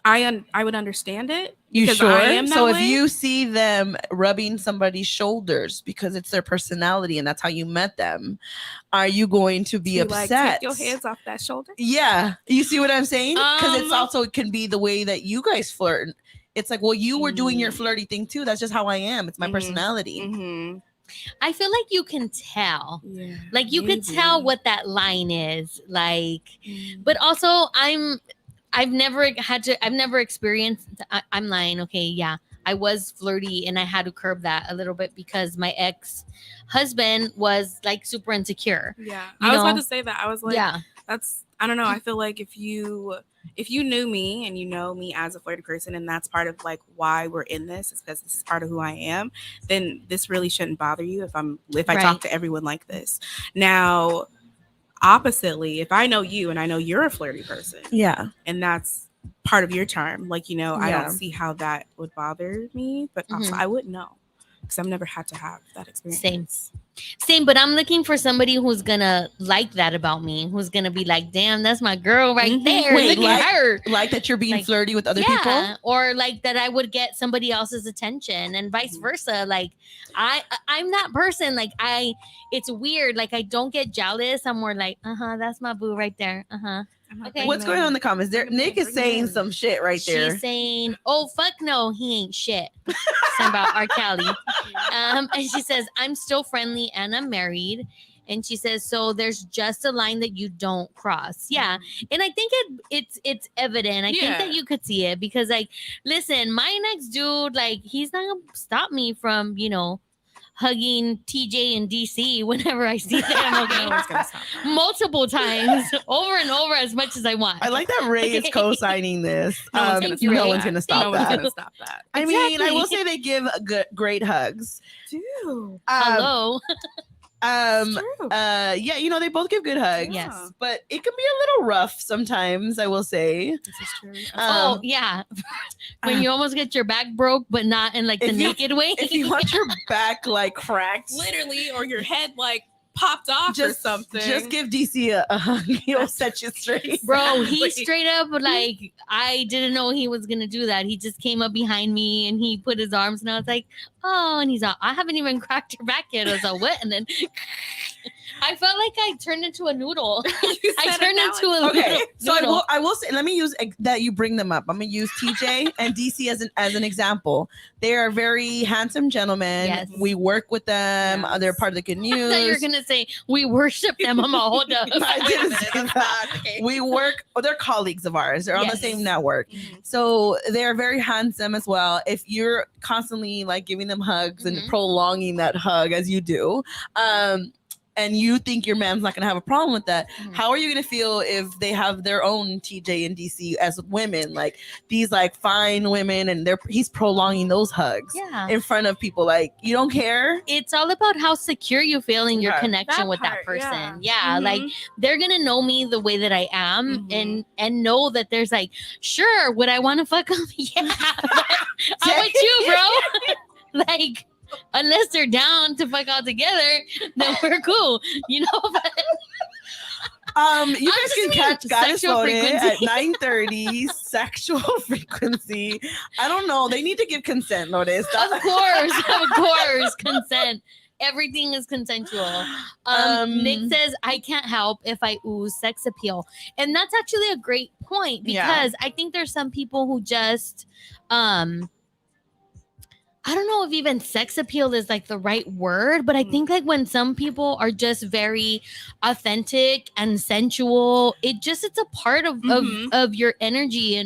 I would understand it. You because sure? I am that So if way. you see them rubbing somebody's shoulders because it's their personality and that's how you met them, are you going to be upset? Like, take your hands off that shoulder. Yeah, you see what I'm saying? Because it's also, it can be the way that you guys flirt. It's like, well, you were doing your flirty thing too. That's just how I am. It's my personality. I feel like you can tell. Yeah, like you can tell what that line is. Like, but also I've never experienced, I'm lying. Okay. Yeah. I was flirty, and I had to curb that a little bit because my ex-husband was like super insecure. Yeah. I was about to say that. I was like, yeah, that's, I don't know. I feel like if you knew me and you know me as a flirty person, and that's part of like why we're in this, is because this is part of who I am, then this really shouldn't bother you if I talk to everyone like this. Now, oppositely, if I know you and I know you're a flirty person, yeah, and that's part of your charm, like, you know, I don't see how that would bother me, but also I wouldn't know because I've never had to have that experience. Same, but I'm looking for somebody who's gonna like that about me, who's gonna be like, damn, that's my girl right there. Wait, look at her. Like that you're being flirty with other people? Or like that I would get somebody else's attention and vice versa. Like I'm that person. Like it's weird. Like I don't get jealous. I'm more like, that's my boo right there. Okay. What's going on in the comments? There, Nick is saying some shit right there. She's saying, "Oh fuck no, he ain't shit." Something about R. Kelly. And she says, "I'm still friendly and I'm married." And she says, "So there's just a line that you don't cross." Yeah, and I think it's evident. I think that you could see it because, like, listen, my next dude, like, he's not gonna stop me from, hugging TJ and DC whenever I see them. Okay? Multiple times, over and over, as much as I want. I like that Ray is co-signing this. No one's gonna stop that. I mean, I will say they give great hugs. Dude. Hello. Yeah, they both give good hugs. Yes, but it can be a little rough sometimes, I will say. This is true. When you almost get your back broke, but not in like the naked way. If you want your back like cracked, literally, or your head like popped off or something, just give DC a hug. He'll set you straight. Bro, he straight up, like, I didn't know he was gonna do that. He just came up behind me and he put his arms, and I was like, oh, and he's like, I haven't even cracked your back yet. I was like, what? And then I felt like I turned into a noodle. I turned into a okay. noodle. So I will say, let me use that you bring them up. I'm gonna use TJ and DC as an example. They are very handsome gentlemen. Yes. We work with them. Yes. They're part of the good news. I thought you were gonna say we worship them. I'm gonna hold up. I didn't say that. Okay. We work. They're colleagues of ours. They're on the same network. So they're very handsome as well. If you're constantly like giving them hugs and prolonging that hug as you do, and you think your man's not going to have a problem with that, how are you going to feel if they have their own TJ and DC as women, like these like fine women, and he's prolonging those hugs in front of people? Like, you don't care? It's all about how secure you feel in your connection with that person. Like they're going to know me the way that I am and know that there's like, sure, would I want to fuck them? Yeah. How about you, bro? Like, unless they're down to fuck all together, then we're cool, you guys can catch Goddess Loaded at 9:30. Sexual frequency. I don't know. They need to give consent notice. Of course, consent. Everything is consensual. Nick says, I can't help if I ooze sex appeal. And that's actually a great point because I think there's some people who just I don't know if even sex appeal is like the right word, but I think like when some people are just very authentic and sensual, it's a part of your energy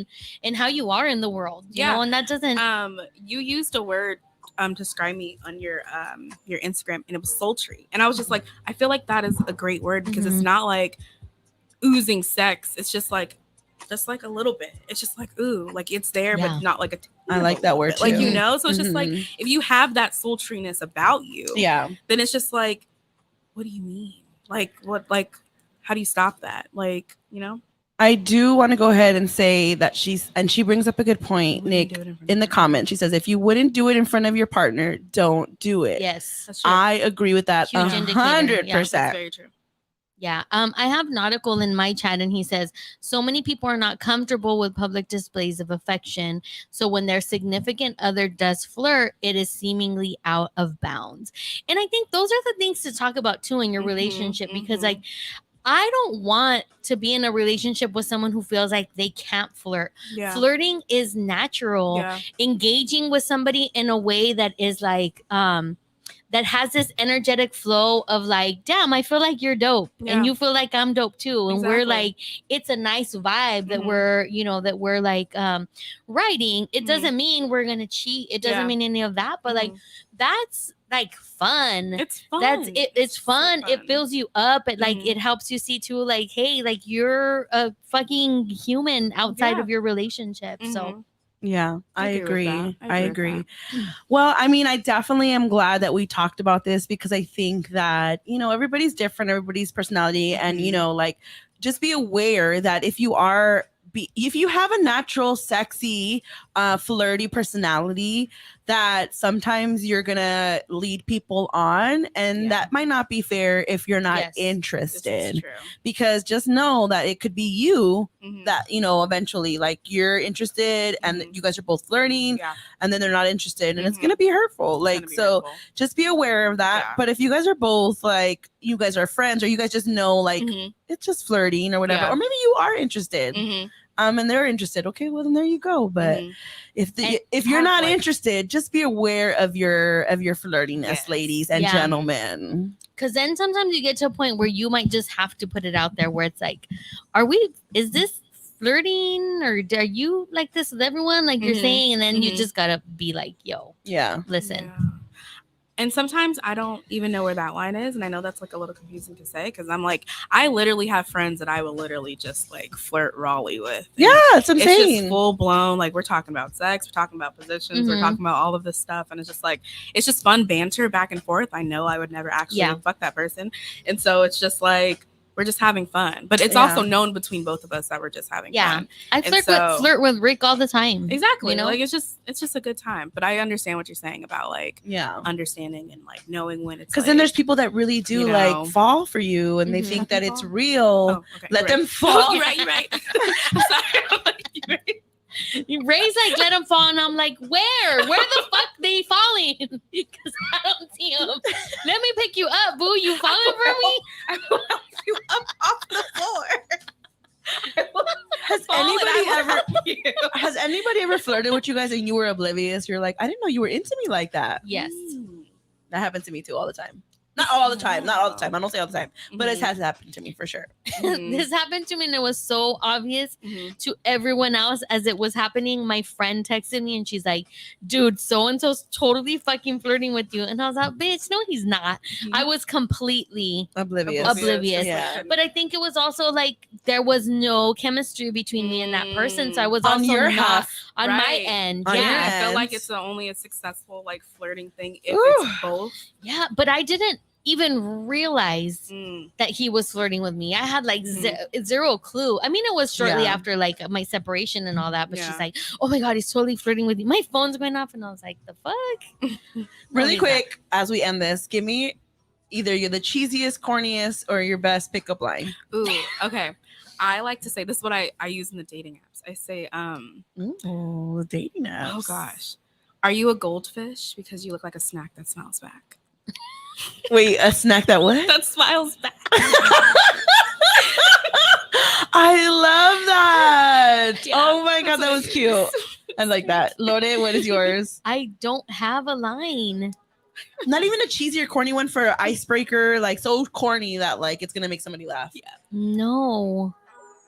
and how you are in the world, you know, and that doesn't. You used a word to describe me on your Instagram, and it was sultry, and I was just like, I feel like that is a great word because it's not like oozing sex. It's just like a little bit. It's just like, ooh, like it's there, but not like a. I like that word too. Like, so it's just like, if you have that sultriness about you, then it's just like, what do you mean? Like, what, like, how do you stop that? Like, I do want to go ahead and say that she brings up a good point, Nick, in the comment. She says, if you wouldn't do it in front of your partner, don't do it. Yes. That's true. I agree with that 100%. That's very true. Yeah. I have Nautical in my chat, and he says, so many people are not comfortable with public displays of affection. So when their significant other does flirt, it is seemingly out of bounds. And I think those are the things to talk about too in your relationship, because like, I don't want to be in a relationship with someone who feels like they can't flirt. Yeah. Flirting is natural. Yeah. Engaging with somebody in a way that is like, that has this energetic flow of like, damn, I feel like you're dope and you feel like I'm dope too. And we're like, it's a nice vibe that we're, you know, that we're like writing. It doesn't mean we're going to cheat. It doesn't mean any of that. But like, that's like fun. It's fun. That's it. It's fun. It fills you up. It like, it helps you see too, like, hey, like you're a fucking human outside of your relationship. So yeah, I agree. I agree. Well, I mean, I definitely am glad that we talked about this because I think that, you know, everybody's different, everybody's personality, and, you know, like, just be aware that if you have a natural, sexy, flirty personality, that sometimes you're gonna lead people on, and that might not be fair if you're not interested. Because just know that it could be you that, you know, eventually, like, you're interested and you guys are both flirting, and then they're not interested, and it's gonna be hurtful. Like, so just be aware of that. But if you guys are both like, you guys are friends, or you guys just know, like, it's just flirting or whatever, or maybe you are interested. And they're interested. Okay, well then there you go. But if you're not interested, just be aware of your flirtiness, ladies and gentlemen. Because then sometimes you get to a point where you might just have to put it out there, where it's like, is this flirting, or are you like this with everyone, like you're saying? And then you just gotta be like, yo, listen. And sometimes I don't even know where that line is. And I know that's like a little confusing to say, because I'm like, I literally have friends that I will literally just like flirt Raleigh with. Yeah, that's what I'm saying. It's just full blown. Like, we're talking about sex, we're talking about positions, we're talking about all of this stuff. And it's just like, it's just fun banter back and forth. I know I would never actually fuck that person. And so it's just like, we're just having fun. But it's also known between both of us that we're just having fun. I flirt with Rick all the time. Exactly. You know, like, it's just a good time. But I understand what you're saying about like understanding and like knowing when it's, because like, then there's people that really do, you know, like, fall for you, and they think that it's real. Let them fall. Right. I'm sorry. Ray's like, let him fall, and I'm like, where the fuck they falling? Because I don't see him. Let me pick you up, boo. You falling for me? I will help you up off the floor. Has anybody ever flirted with you guys and you were oblivious? You're like, I didn't know you were into me like that. Yes. That happens to me too all the time. Not all the time. I don't say all the time, but it has happened to me for sure. This happened to me, and it was so obvious to everyone else as it was happening. My friend texted me, and she's like, dude, so-and-so's totally fucking flirting with you. And I was like, bitch, no, he's not. I was completely oblivious. Yeah. But I think it was also like, there was no chemistry between me and that person. So I was on also your not half, on my end. On your I feel like end. it's only a successful like flirting thing if it's both. Yeah, but I didn't even realize that he was flirting with me. I had like zero clue. I mean, it was shortly after like my separation and all that, but she's like, oh my God, he's totally flirting with you. My phone's going off, and I was like, the fuck? Really quick, as we end this, give me either you're the cheesiest, corniest, or your best pickup line. Ooh, okay. I like to say, this is what I use in the dating apps. I say, ooh, dating apps. Oh gosh. Are you a goldfish? Because you look like a snack that smiles back. Wait, a snack that what? That smiles back. I love that. Yeah, oh my God, that was cute. I like that. Lore, what is yours? I don't have a line. Not even a cheesy or corny one for an icebreaker, like so corny that like it's gonna make somebody laugh. Yeah. No.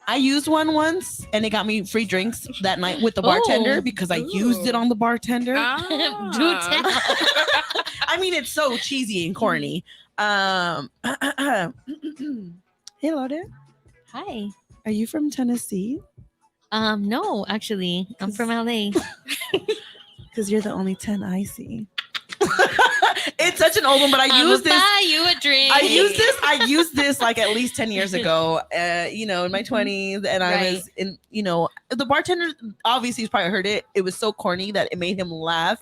I used one once and it got me free drinks that night with the bartender because I used it on the bartender. Do tell. I mean, it's so cheesy and corny. Hey, Lode. Hi. Are you from Tennessee? No, actually, I'm from LA. Because you're the only 10 I see. It's such an old one, but I used this. Buy you a drink. I used this like at least 10 years ago, you know, in my 20s. And I was in, you know, the bartender, obviously he's probably heard it. It was so corny that it made him laugh,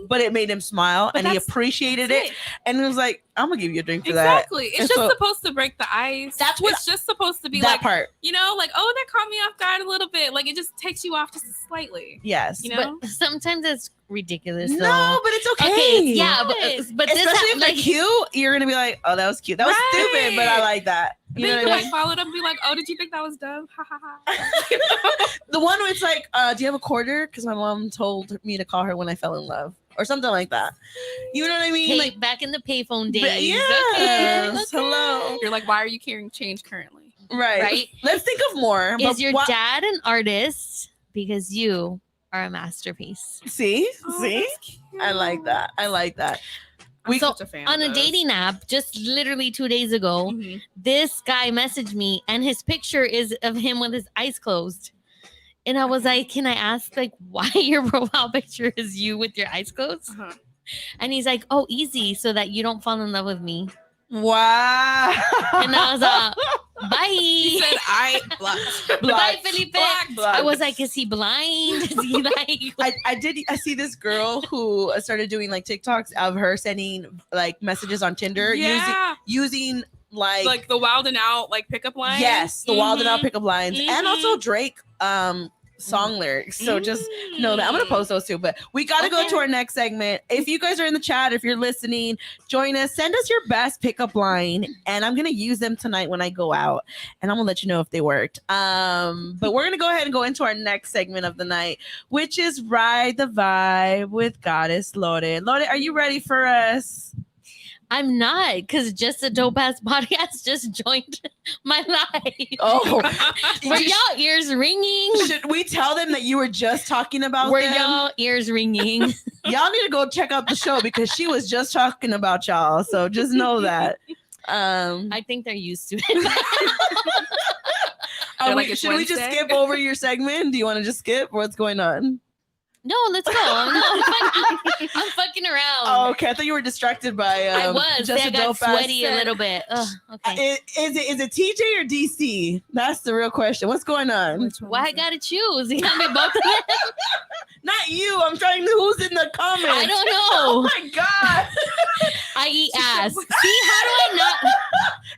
but it made him smile and he appreciated it. And he was like, I'm going to give you a drink for that. Exactly. It's just supposed to break the ice. That's what it's just supposed to be that like, part. You know, like, oh, that caught me off guard a little bit. Like, it just takes you off just slightly. Yes. You know? But sometimes it's ridiculous. No, though. but it's okay. Okay, yeah, but especially if they're cute, you're gonna be like, "Oh, that was cute. That was stupid, but I like that." You know, like followed up and be like, "Oh, did you think that was dumb?" Ha ha ha. The one where it's like, "Do you have a quarter?" Because my mom told me to call her when I fell in love. or something like that. You know what I mean? Like back in the payphone days. Yes. Okay. Hello. You're like, why are you carrying change currently? Right. Let's think of more. Is your dad an artist? Because you are a masterpiece. See? Oh, See? that's cute. I like that. I like that. I'm So such a fan on of a those. dating app, just literally 2 days ago, Mhm. this guy messaged me and his picture is of him with his eyes closed. And I was like, can I ask like why your profile picture is you with your eyes closed? Uh-huh. And he's like, oh, easy, so that you don't fall in love with me. Wow. And I was like, bye. He said, I blocked. Bye, Felipe. Blocked. I was like, is he blind? Is he like I see this girl who started doing like TikToks of her sending like messages on Tinder Yeah. using like the wild and out like pickup line. yes, the wild and out pickup lines and also Mhm. Drake song lyrics. So just know that I'm gonna post those too. But we gotta go to our next segment. If you guys are in the chat, if you're listening, join us. Send us your best pickup line, and I'm gonna use them tonight when I go out, and I'm gonna let you know if they worked. But we're gonna go ahead and go into our next segment of the night, which is Ride the Vibe with Goddess Lore. Lore, are you ready for us? I'm not, because just a dope ass podcast just joined my life. Oh, Were y'all ears ringing? should we tell them that you were just talking about Were them? y'all ears ringing? Y'all need to go check out the show because she was just talking about y'all. So just know that. I think they're used to it. Like, it's should we just Wednesday? skip over your segment? Do you want to just skip? What's going on? No, let's go. No, I'm fucking around. Oh, okay. I thought you were distracted by. I was. Just I a got dope ass sweaty a set. little bit. Ugh, okay. Is it TJ or DC? That's the real question. What's going on? Why I gotta choose? You got me both of them? Not you. I'm trying to. Who's in the comments? I don't Oh know. my god. I eat ass. See, how do I not?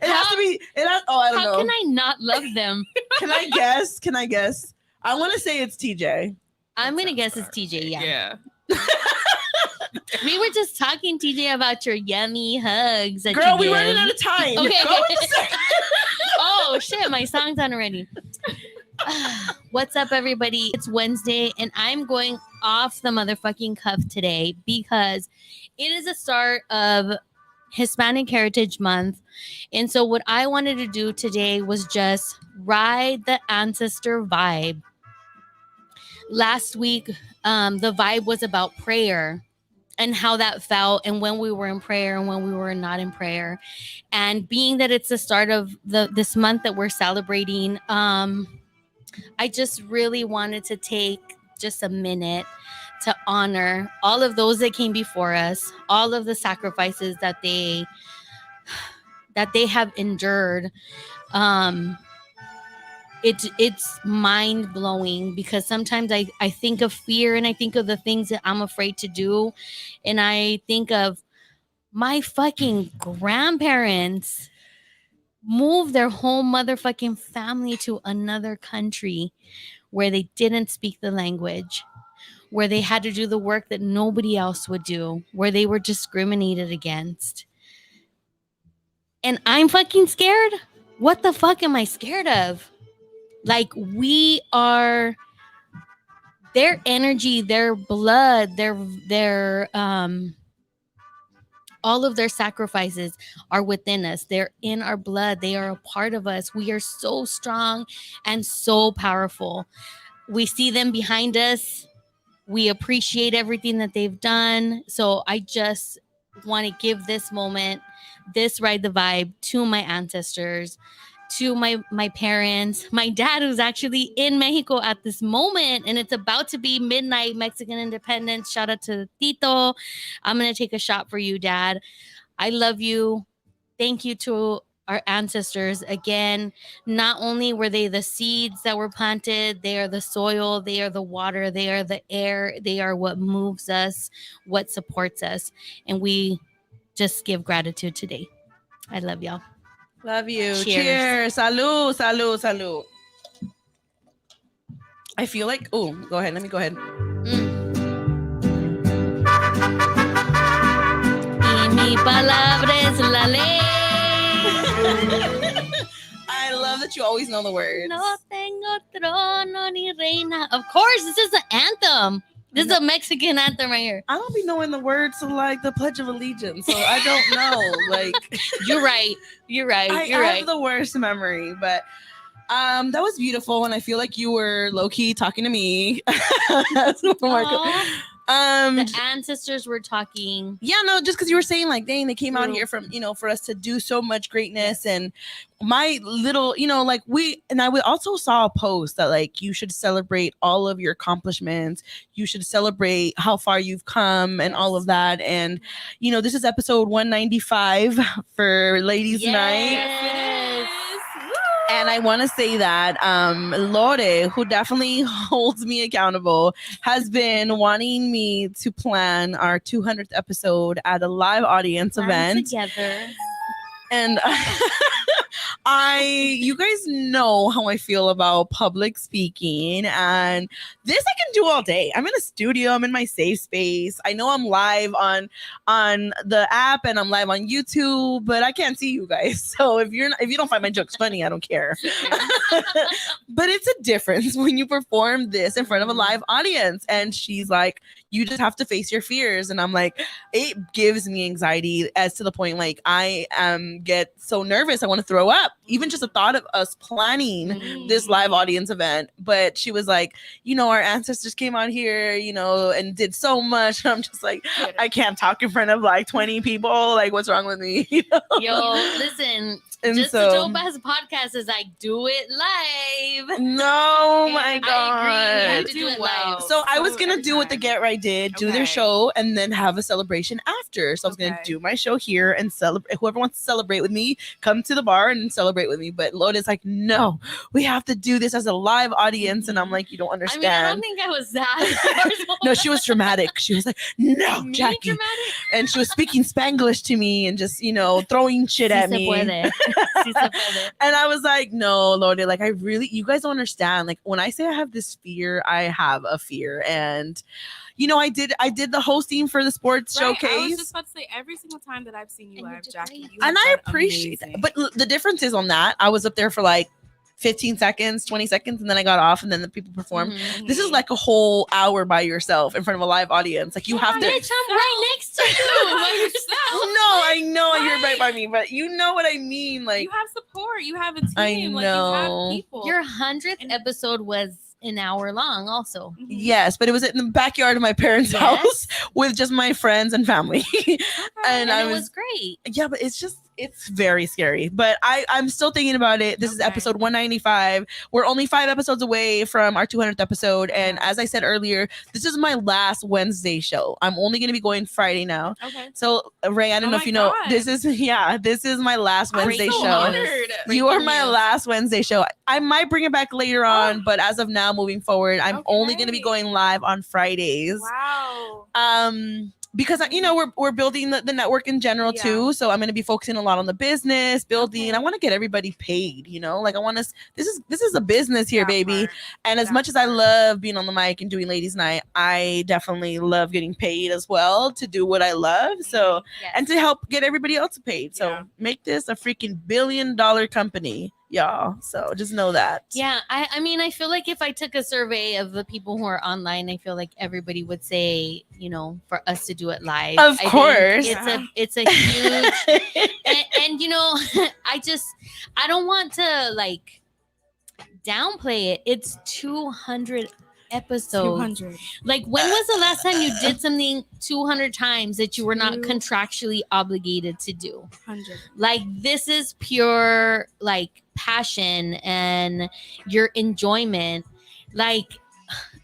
It has to be. It has. Oh, I don't How know. can I not love them? Can I guess? Can I guess? I want to say it's TJ. I'm gonna sounds guess it's about TJ. Yeah. Yeah. We were just talking, TJ, about your yummy hugs. That Girl, you we give. running out of time. Okay, Go okay. with the second. Oh shit, my song's on already. What's up, everybody? It's Wednesday, and I'm going off the motherfucking cuff today because it is the start of Hispanic Heritage Month. And so what I wanted to do today was just ride the ancestor vibe. Last week, the vibe was about prayer and how that felt, and when we were in prayer and when we were not in prayer. And being that it's the start of this month that we're celebrating, I just really wanted to take just a minute to honor all of those that came before us, all of the sacrifices that they have endured. It's mind blowing because sometimes I think of fear and I think of the things that I'm afraid to do, and I think of my fucking grandparents move their whole motherfucking family to another country where they didn't speak the language, where they had to do the work that nobody else would do, where they were discriminated against. And I'm fucking scared? What the fuck am I scared of? Like, we are their energy, their blood, their all of their sacrifices are within us. They're in our blood. They are a part of us. We are so strong and so powerful. We see them behind us. We appreciate everything that they've done. So I just want to give this moment, this Ride the Vibe, to my ancestors, to my parents, my dad, who's actually in Mexico at this moment, and it's about to be midnight Mexican independence. Shout out to Tito. I'm gonna take a shot for you, Dad. I love you. Thank you to our ancestors again. Not only were they the seeds that were planted, they are the soil, they are the water, they are the air, they are what moves us, what supports us, and we just give gratitude today. I love y'all. Love you. Cheers. Salud, salud, salud. I feel like, oh, go ahead. Let me go ahead. Y mi palabra es la ley. I love that you always know the words. No tengo trono ni reina. Of course, this is the anthem. This is a Mexican anthem right here. I don't be knowing the words to like the Pledge of Allegiance, so I don't know. Like, You're right. I have the worst memory, but that was beautiful, and I feel like you were low key talking to me. The ancestors were talking. Yeah, no, just because you were saying like, dang, they came out here from, for us to do so much greatness. And my little, like I also saw a post that like, you should celebrate all of your accomplishments. You should celebrate how far you've come and all of that. And, this is episode 195 for Ladies Night. And I want to say that Lore, who definitely holds me accountable, has been wanting me to plan our 200th episode at a live audience event. Together. And you guys know how I feel about public speaking, and this I can do all day. I'm in a studio, I'm in my safe space. I know I'm live on the app and I'm live on YouTube, but I can't see you guys. So if you don't find my jokes funny, I don't care. But it's a difference when you perform this in front of a live audience. And she's like, you just have to face your fears. And I'm like, it gives me anxiety as to the point like I get so nervous I want to throw up. Even just the thought of us planning this live audience event. But she was like, our ancestors came out here, and did so much. And I'm just like, I can't talk in front of like 20 people. Like, what's wrong with me? Yo, listen. And just so, the Dope Ass podcast is like, do it live. No, my God. I agree. We have to do it live. So I was going to do what the Get Right did, do their show, and then have a celebration after. So I was going to do my show here and celebrate. Whoever wants to celebrate with me, come to the bar and celebrate with me. But Loda's like, no, we have to do this as a live audience. And I'm like, you don't understand. I don't think I was that. No, she was dramatic. She was like, no, Jackie. Dramatic? And she was speaking Spanglish to me and just, throwing shit at me. And I was like, no, Lord, like you guys don't understand. Like when I say I have this fear, I have a fear. And I did the hosting for the sports showcase. I was just about to say, every single time that I've seen you live, Jackie, and I appreciate that. But the difference is on that, I was up there for like 15 seconds, 20 seconds, and then I got off, and then the people performed. Mm-hmm. This is like a whole hour by yourself in front of a live audience. Like you have to. Bitch, I'm right next to you. No, I know you're right by me, but you know what I mean. Like you have support, you have a team. I know. Like, you have people. Your 100th episode was an hour long also. Mm-hmm. Yes, but it was in the backyard of my parents' house with just my friends and family. And it was great. Yeah, but it's very scary. But I'm still thinking about it. This is episode 195. We're only 5 episodes away from our 200th episode. And as I said earlier, this is my last Wednesday show. I'm only going to be going Friday now. Okay. So Ray, I don't know if you know, this is my last Wednesday show. Honored. You are my last Wednesday show. I might bring it back later on, but as of now, moving forward, I'm only going to be going live on Fridays. Wow. Because we're building the network in general too, so I'm going to be focusing a lot on the business building. I want to get everybody paid, like I want us. This is a business here, baby. And as much as I love being on the mic and doing Ladies Night, I definitely love getting paid as well to do what I love. So and to help get everybody else paid. So make this a freaking $1 billion company. Y'all, so just know that. Yeah, I mean, I feel like if I took a survey of the people who are online, I feel like everybody would say, for us to do it live. Of course, it's a huge, and I don't want to like downplay it. It's 200 episodes. 200. Like, when was the last time you did something 200 times that you were not contractually obligated to do? 100. Like, this is pure like passion and your enjoyment. Like,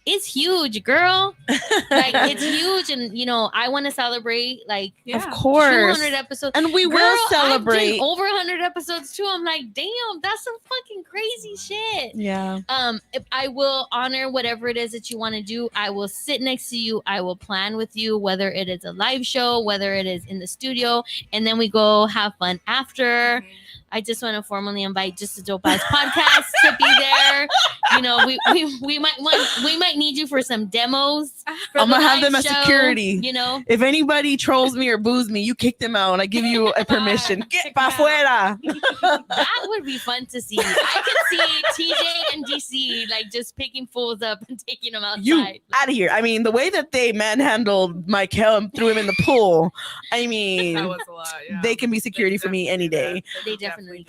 it's huge, girl. Like, it's huge, and I want to celebrate. Like, of course, 200 episodes, and we will celebrate. I've done over 100 episodes too. I'm like, damn, that's some fucking crazy shit. Yeah. If I will honor whatever it is that you want to do. I will sit next to you. I will plan with you, whether it is a live show, whether it is in the studio, and then we go have fun after. I just want to formally invite Just a Dope Ass Podcast to be there. You know, we might need you for some demos. I'm gonna have them as show, security. You know, if anybody trolls me or boos me, you kick them out and I give you a permission. Get pa fuera. That would be fun to see. I could see TJ and DC like just picking fools up and taking them outside. You out of here. I mean, the way that they manhandled Michael and threw him in the pool, I mean, That was a lot, yeah. they can be security for me any day. They definitely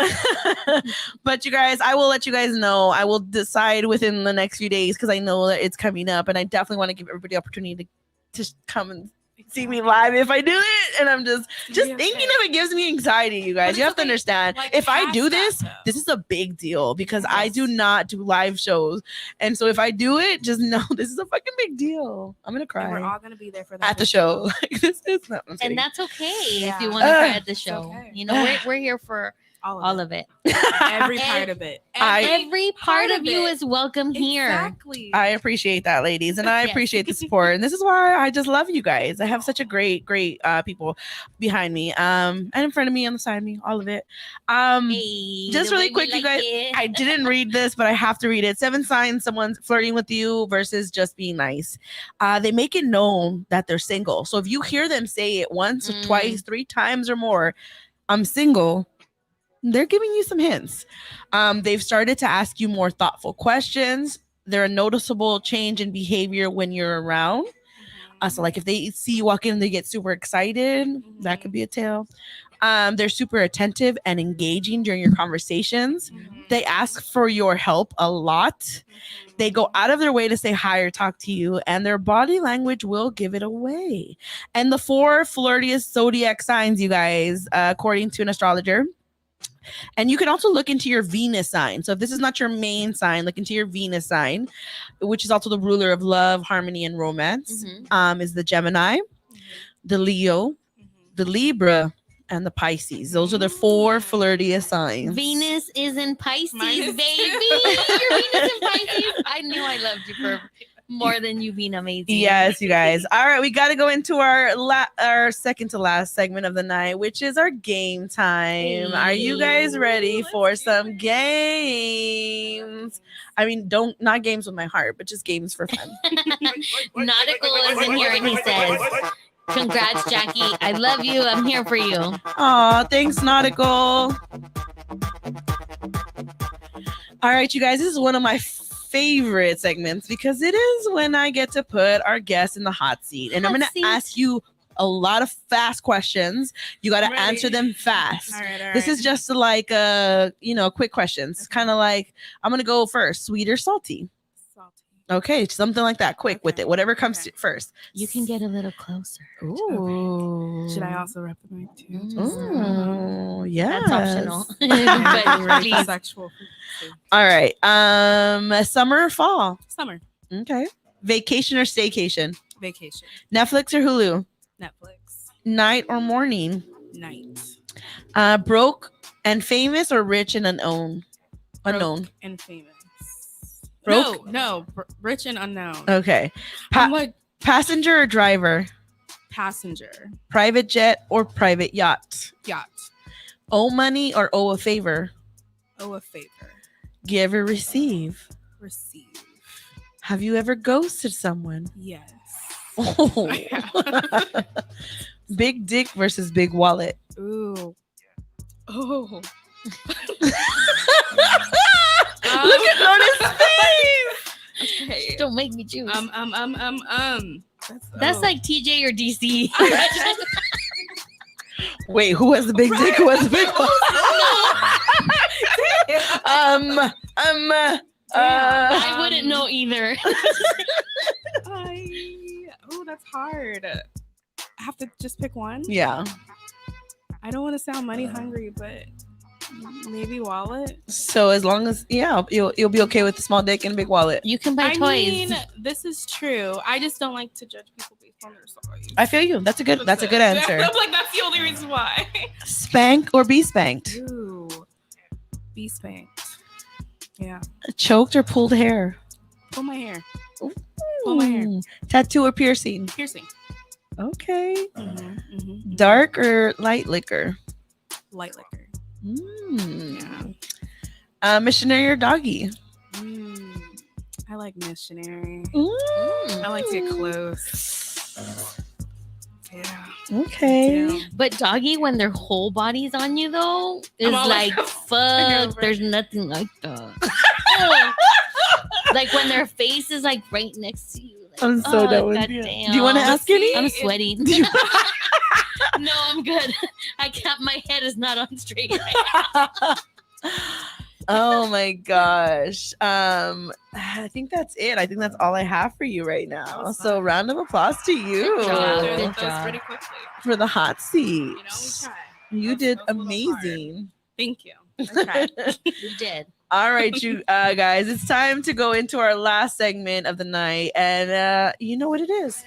But you guys, I will let you guys know. I will decide within the next few days because I know that it's coming up, and I definitely want to give everybody the opportunity to come and see me live if I do it. And I'm just thinking of it gives me anxiety, you guys. You have to understand, if I do this, this is a big deal because I do not do live shows. And so if I do it, just know this is a fucking big deal. I'm gonna cry. And we're all gonna be there for that at the show. Like, this is not, and that's okay if you want to cry at the show. Okay. You know, we're here for all of it. Every part of it. Every part of you is welcome here. Exactly. I appreciate that, ladies, and I appreciate the support. And this is why I just love you guys. I have such a great people behind me, and in front of me, on the side of me, all of it. Hey, Just really quick, you guys. I didn't read this, but I have to read it. 7 signs someone's flirting with you versus just being nice. They make it known that they're single. So if you hear them say it once or twice, 3 times or more, I'm single, they're giving you some hints. They've started to ask you more thoughtful questions. There are noticeable change in behavior when you're around. So like if they see you walk in and they get super excited, that could be a tell. They're super attentive and engaging during your conversations. They ask for your help a lot. They go out of their way to say hi or talk to you, and their body language will give it away. And the 4 flirtiest zodiac signs, you guys, according to an astrologer. And you can also look into your Venus sign. So if this is not your main sign, look into your Venus sign, which is also the ruler of love, harmony, and romance. Is the Gemini, the Leo, the Libra, and the Pisces. Those are the 4 flirtiest signs. Venus is in Pisces, baby. Your Venus in Pisces. I knew I loved you for more than you being amazing. Yes, you guys. All right, we got to go into our second to last segment of the night, which is our game time. Are you guys ready for some games? I mean, not games with my heart, but just games for fun. Nautical is in here and he says, "Congrats, Jackie. I love you. I'm here for you." Aw, thanks, Nautical. All right, you guys, this is one of my favorite segments because it is when I get to put our guests in the hot seat. And I'm going to ask you a lot of fast questions. You got to answer them fast. All right. This is just like, quick questions. Kind of like, I'm going to go first. Sweet or salty? Okay, something like that. Quick with it. Whatever comes to first. You can get a little closer. Ooh. Should I also rep the mic too? Oh, yeah. That's optional. But please. Sexual. All right. Summer or fall? Summer. Okay. Vacation or staycation? Vacation. Netflix or Hulu? Netflix. Night or morning? Night. Broke and famous or rich and unknown? Broke and famous. Broke? No, rich and unknown. Okay. I'm like passenger or driver? Passenger. Private jet or private yacht? Yacht. Owe money or owe a favor? Owe a favor. Give or receive? Receive. Have you ever ghosted someone? Yes. Oh. Big dick versus big wallet? Ooh. Oh. Look at Lona's face. Okay. Don't make me choose. That's like TJ or DC. Wait, who has the big dick? Who has the big one? I wouldn't know either. That's hard. I have to just pick one. Yeah. I don't want to sound money hungry, but maybe wallet. So as long as you'll be okay with the small dick and a big wallet. You can buy toys. I mean, this is true. I just don't like to judge people based on their size. I feel you. That's a good answer. I'm like, that's the only reason why. Spank or be spanked? Ooh. Be spanked. Yeah. Choked or pulled hair? Pull my hair. Ooh. Pull my hair. Tattoo or piercing? Piercing. Okay. Dark or light liquor? Light liquor. Missionary or Doggie? I like Missionary. Mm. I like to get close. Yeah. Okay. But Doggie, when their whole body's on you, though, is all like, fuck, there's nothing like that. Like when their face is like right next to you. Like, I'm so done with you. damn. Do you want to ask any? I'm sweating. No, I'm good. I can't. My head is not on straight right now. Oh my gosh. I think that's it. I think that's all I have for you right now. So round of applause to you. Good job. Good Good job. job. Pretty quickly. For the hot seat. You know, we try. You did Those were the hard. amazing. Thank you. I tried. You did. All right, you guys, it's time to go into our last segment of the night. And you know what it is.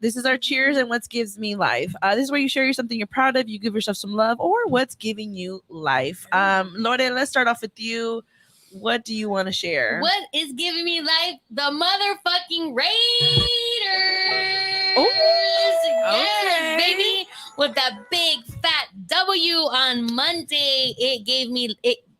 This is our cheers and what gives me life. This is where you share something you're proud of, you give yourself some love, or what's giving you life. Lorde, let's start off with you. What do you want to share? What is giving me life? The motherfucking Raiders. Yes, baby. With that big fat W on Monday, it gave me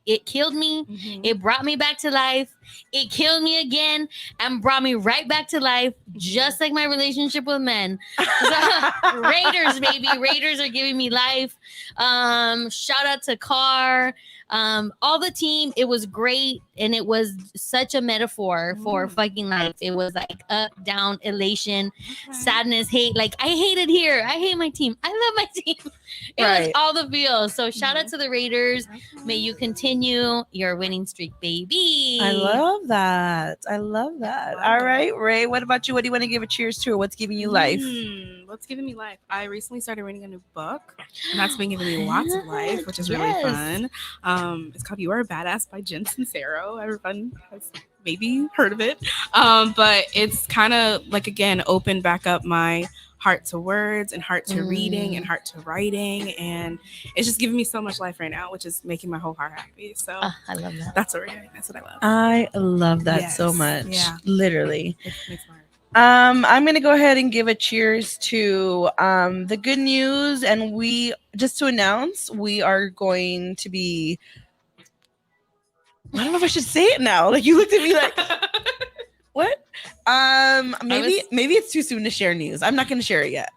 it killed me. Mm-hmm. It brought me back to life. It killed me again and brought me right back to life, just like my relationship with men. So, Raiders, baby. Raiders are giving me life. Shout out to Carr. All the team. It was great. And it was such a metaphor for fucking life. It was like up, down, elation, sadness, hate. Like, I hate it here. I hate my team. I love my team. It was all the feels. So shout out to the Raiders. May you continue your winning streak, baby. I love that. I love that. All right, Ray, what about you? What do you want to give a cheers to, or what's giving you life? What's giving me life? I recently started reading a new book, and that's been giving me lots of life, which is really fun. It's called You Are a Badass by Jen Sincero. Everyone has maybe heard of it. But it's kind of like, again, opened back up my heart to words and heart to reading and heart to writing, and it's just giving me so much life right now, which is making my whole heart happy. So I love that. That's what we're doing. That's what I love. I love that Yes. so much. Yeah. Literally. It makes my heart. I'm gonna go ahead and give a cheers to the good news, and we just to announce we are going to be. I don't know if I should say it now. Like, you looked at me like, what? Maybe it's too soon to share news. I'm not gonna share it yet.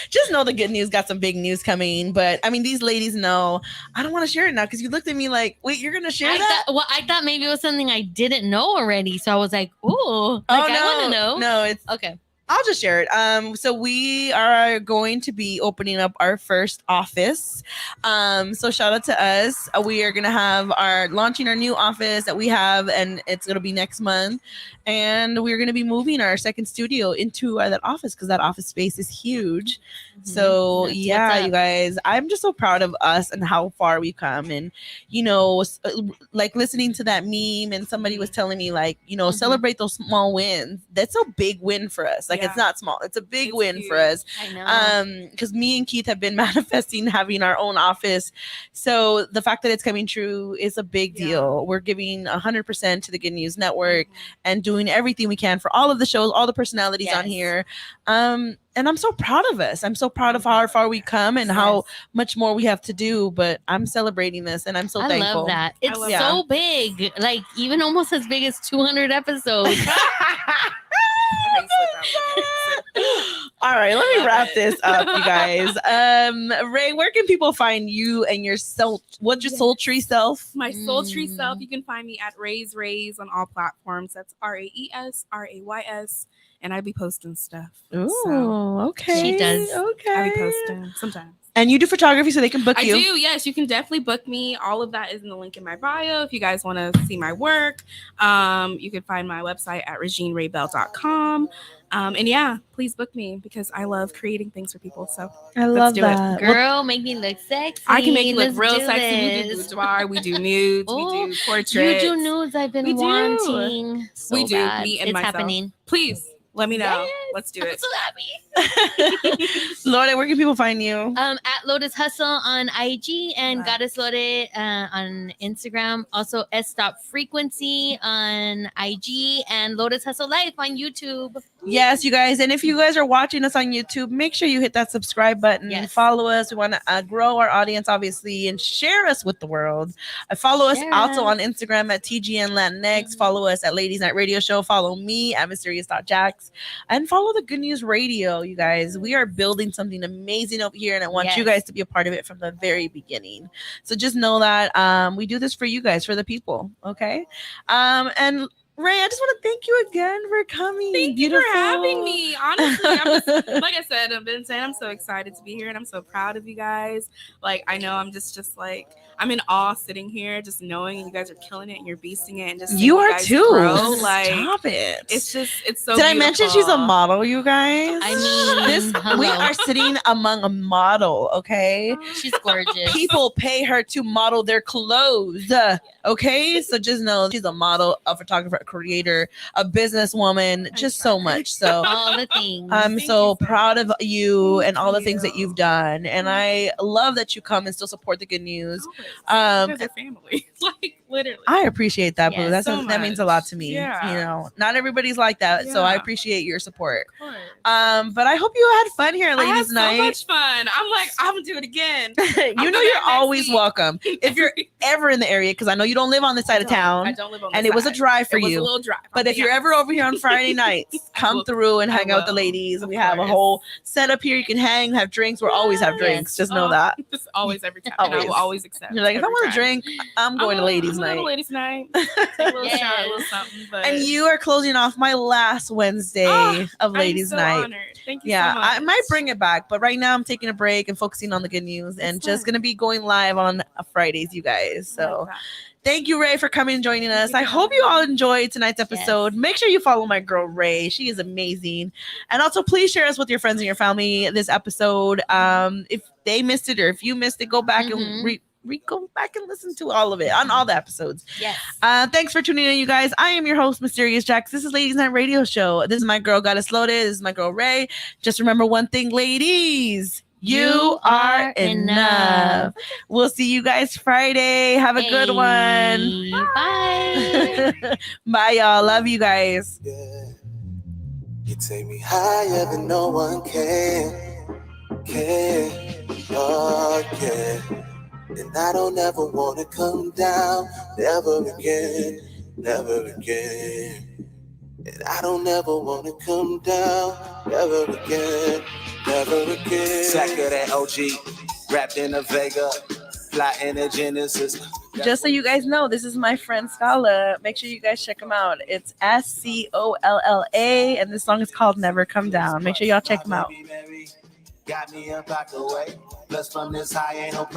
Just know the good news got some big news coming. But I mean, these ladies know. I don't want to share it now because you looked at me like, wait, you're gonna share that? I thought maybe it was something I didn't know already. So I was like, ooh, like, I want to know. No, it's okay. I'll just share it. So we are going to be opening up our first office. So shout out to us. We are gonna have launching our new office that we have, and it's gonna be next month. And we're gonna be moving our second studio into that office because that office space is huge. So That's yeah, you guys, I'm just so proud of us and how far we've come. And like listening to that meme, and somebody was telling me like, celebrate those small wins. That's a big win for us. Like, it's not small. It's a big win huge. for us. I know. Because me and Keith have been manifesting having our own office. So the fact that it's coming true is a big deal. We're giving 100% to the Good News Network and doing everything we can for all of the shows, all the personalities on here. And I'm so proud of us. I'm so proud of how far we come and how much more we have to do. But I'm celebrating this, and I'm so thankful. I love that. It's so big, like even almost as big as 200 episodes. All right, let me wrap this up, you guys. Ray, where can people find you and your what's your sultry self? My sultry self, you can find me at Rays on all platforms. That's RAESRAYS, and I be posting stuff. Ooh, okay. She does. Okay. I be posting sometimes. And you do photography, so they can book you. I do, yes. You can definitely book me. All of that is in the link in my bio. If you guys want to see my work, you can find my website at regineRaybell.com. And yeah, please book me because I love creating things for people. So I love that. Girl, make me look sexy. I can make you look Let's real do sexy. We do boudoir, we do nudes, we do portraits. You do nudes. I've been We do. wanting. So We do, bad. me and it's myself. happening. Please let me know. Yes. Let's do I'm it. so happy. Lorde, where can people find you? At Lotus Hustle on IG and Goddess Lorde on Instagram. Also S Stop Frequency on IG and Lotus Hustle Life on YouTube. Yes, you guys. And if you guys are watching us on YouTube, make sure you hit that subscribe button. Yes. Follow us. We want to grow our audience, obviously, and share us with the world. Follow us also on Instagram at TGN Latinx. Follow us at Ladies Night Radio Show. Follow me at Mysterious.Jax. And follow the Good News Radio, you guys. We are building something amazing over here, and I want you guys to be a part of it from the very beginning. So just know that we do this for you guys, for the people. Okay. And Ray, I just want to thank you again for coming. Thank you for having me. Honestly, I'm just, like I said, I've been saying I'm so excited to be here, and I'm so proud of you guys. Like, I know I'm just like, I'm in awe sitting here, just knowing you guys are killing it and you're beasting it, and just you are guys too. Grow. Like, stop it. It's so. Did beautiful. I mention she's a model, you guys? I mean, we are sitting among a model. Okay, she's gorgeous. People pay her to model their clothes. Okay, so just know she's a model, a photographer, a creator, a businesswoman, just so much. So all the things. I'm so proud of you and all the things that you've done, and I love that you come and still support the Good News. Family, like literally. I appreciate that, boo. Yes, That means a lot to me. Yeah. You know, not everybody's like that, so I appreciate your support. Of course. But I hope you had fun here, Ladies Night. So much fun. I'm like, I'm gonna do it again. You know, you're always welcome if you're ever in the area, because I know you don't live on this side of town. I don't live on. And it was a drive for you. A little drive. But if you're ever over here on Friday nights, come through and hang out with the ladies. We have a whole setup here. You can hang, have drinks. We'll always have drinks. Just know that. Just always, every time. And I will always accept. You're like, if I want a drink, I'm going to Ladies Night. Ladies Night. Take a little shot, a little something. But... And you are closing off my last Wednesday of Ladies Night. Honored. Thank you so much. I might bring it back, but right now I'm taking a break and focusing on the Good News and just going to be going live on Fridays, you guys. So thank you, Ray, for coming and joining us. I hope you all enjoyed tonight's episode. Make sure you follow my girl, Ray. She is amazing. And also, please share us with your friends and your family this episode. If they missed it or if you missed it, go back and go back and listen to all of it on all the episodes. Yes. Thanks for tuning in, you guys. I am your host, Mysterious Jax. This is Ladies Night Radio Show. This is my girl, Goddess Loaded. This is my girl, Ray. Just remember one thing, ladies. You are enough. We'll see you guys Friday. Have a good one. Bye. Bye, y'all. Love you guys. Yeah. You take me higher than no one can. Oh, yeah. And I don't ever want to come down. Never again. And I don't ever want to come down. Never again. Sack of that OG, wrapped in a Vega, fly in a Genesis. Just so you guys know, this is my friend Scala. Make sure you guys check him out. It's SCOLLA, and this song is called Never Come Down. Make sure y'all check him out. Got me up out the way. Plus from this high ain't no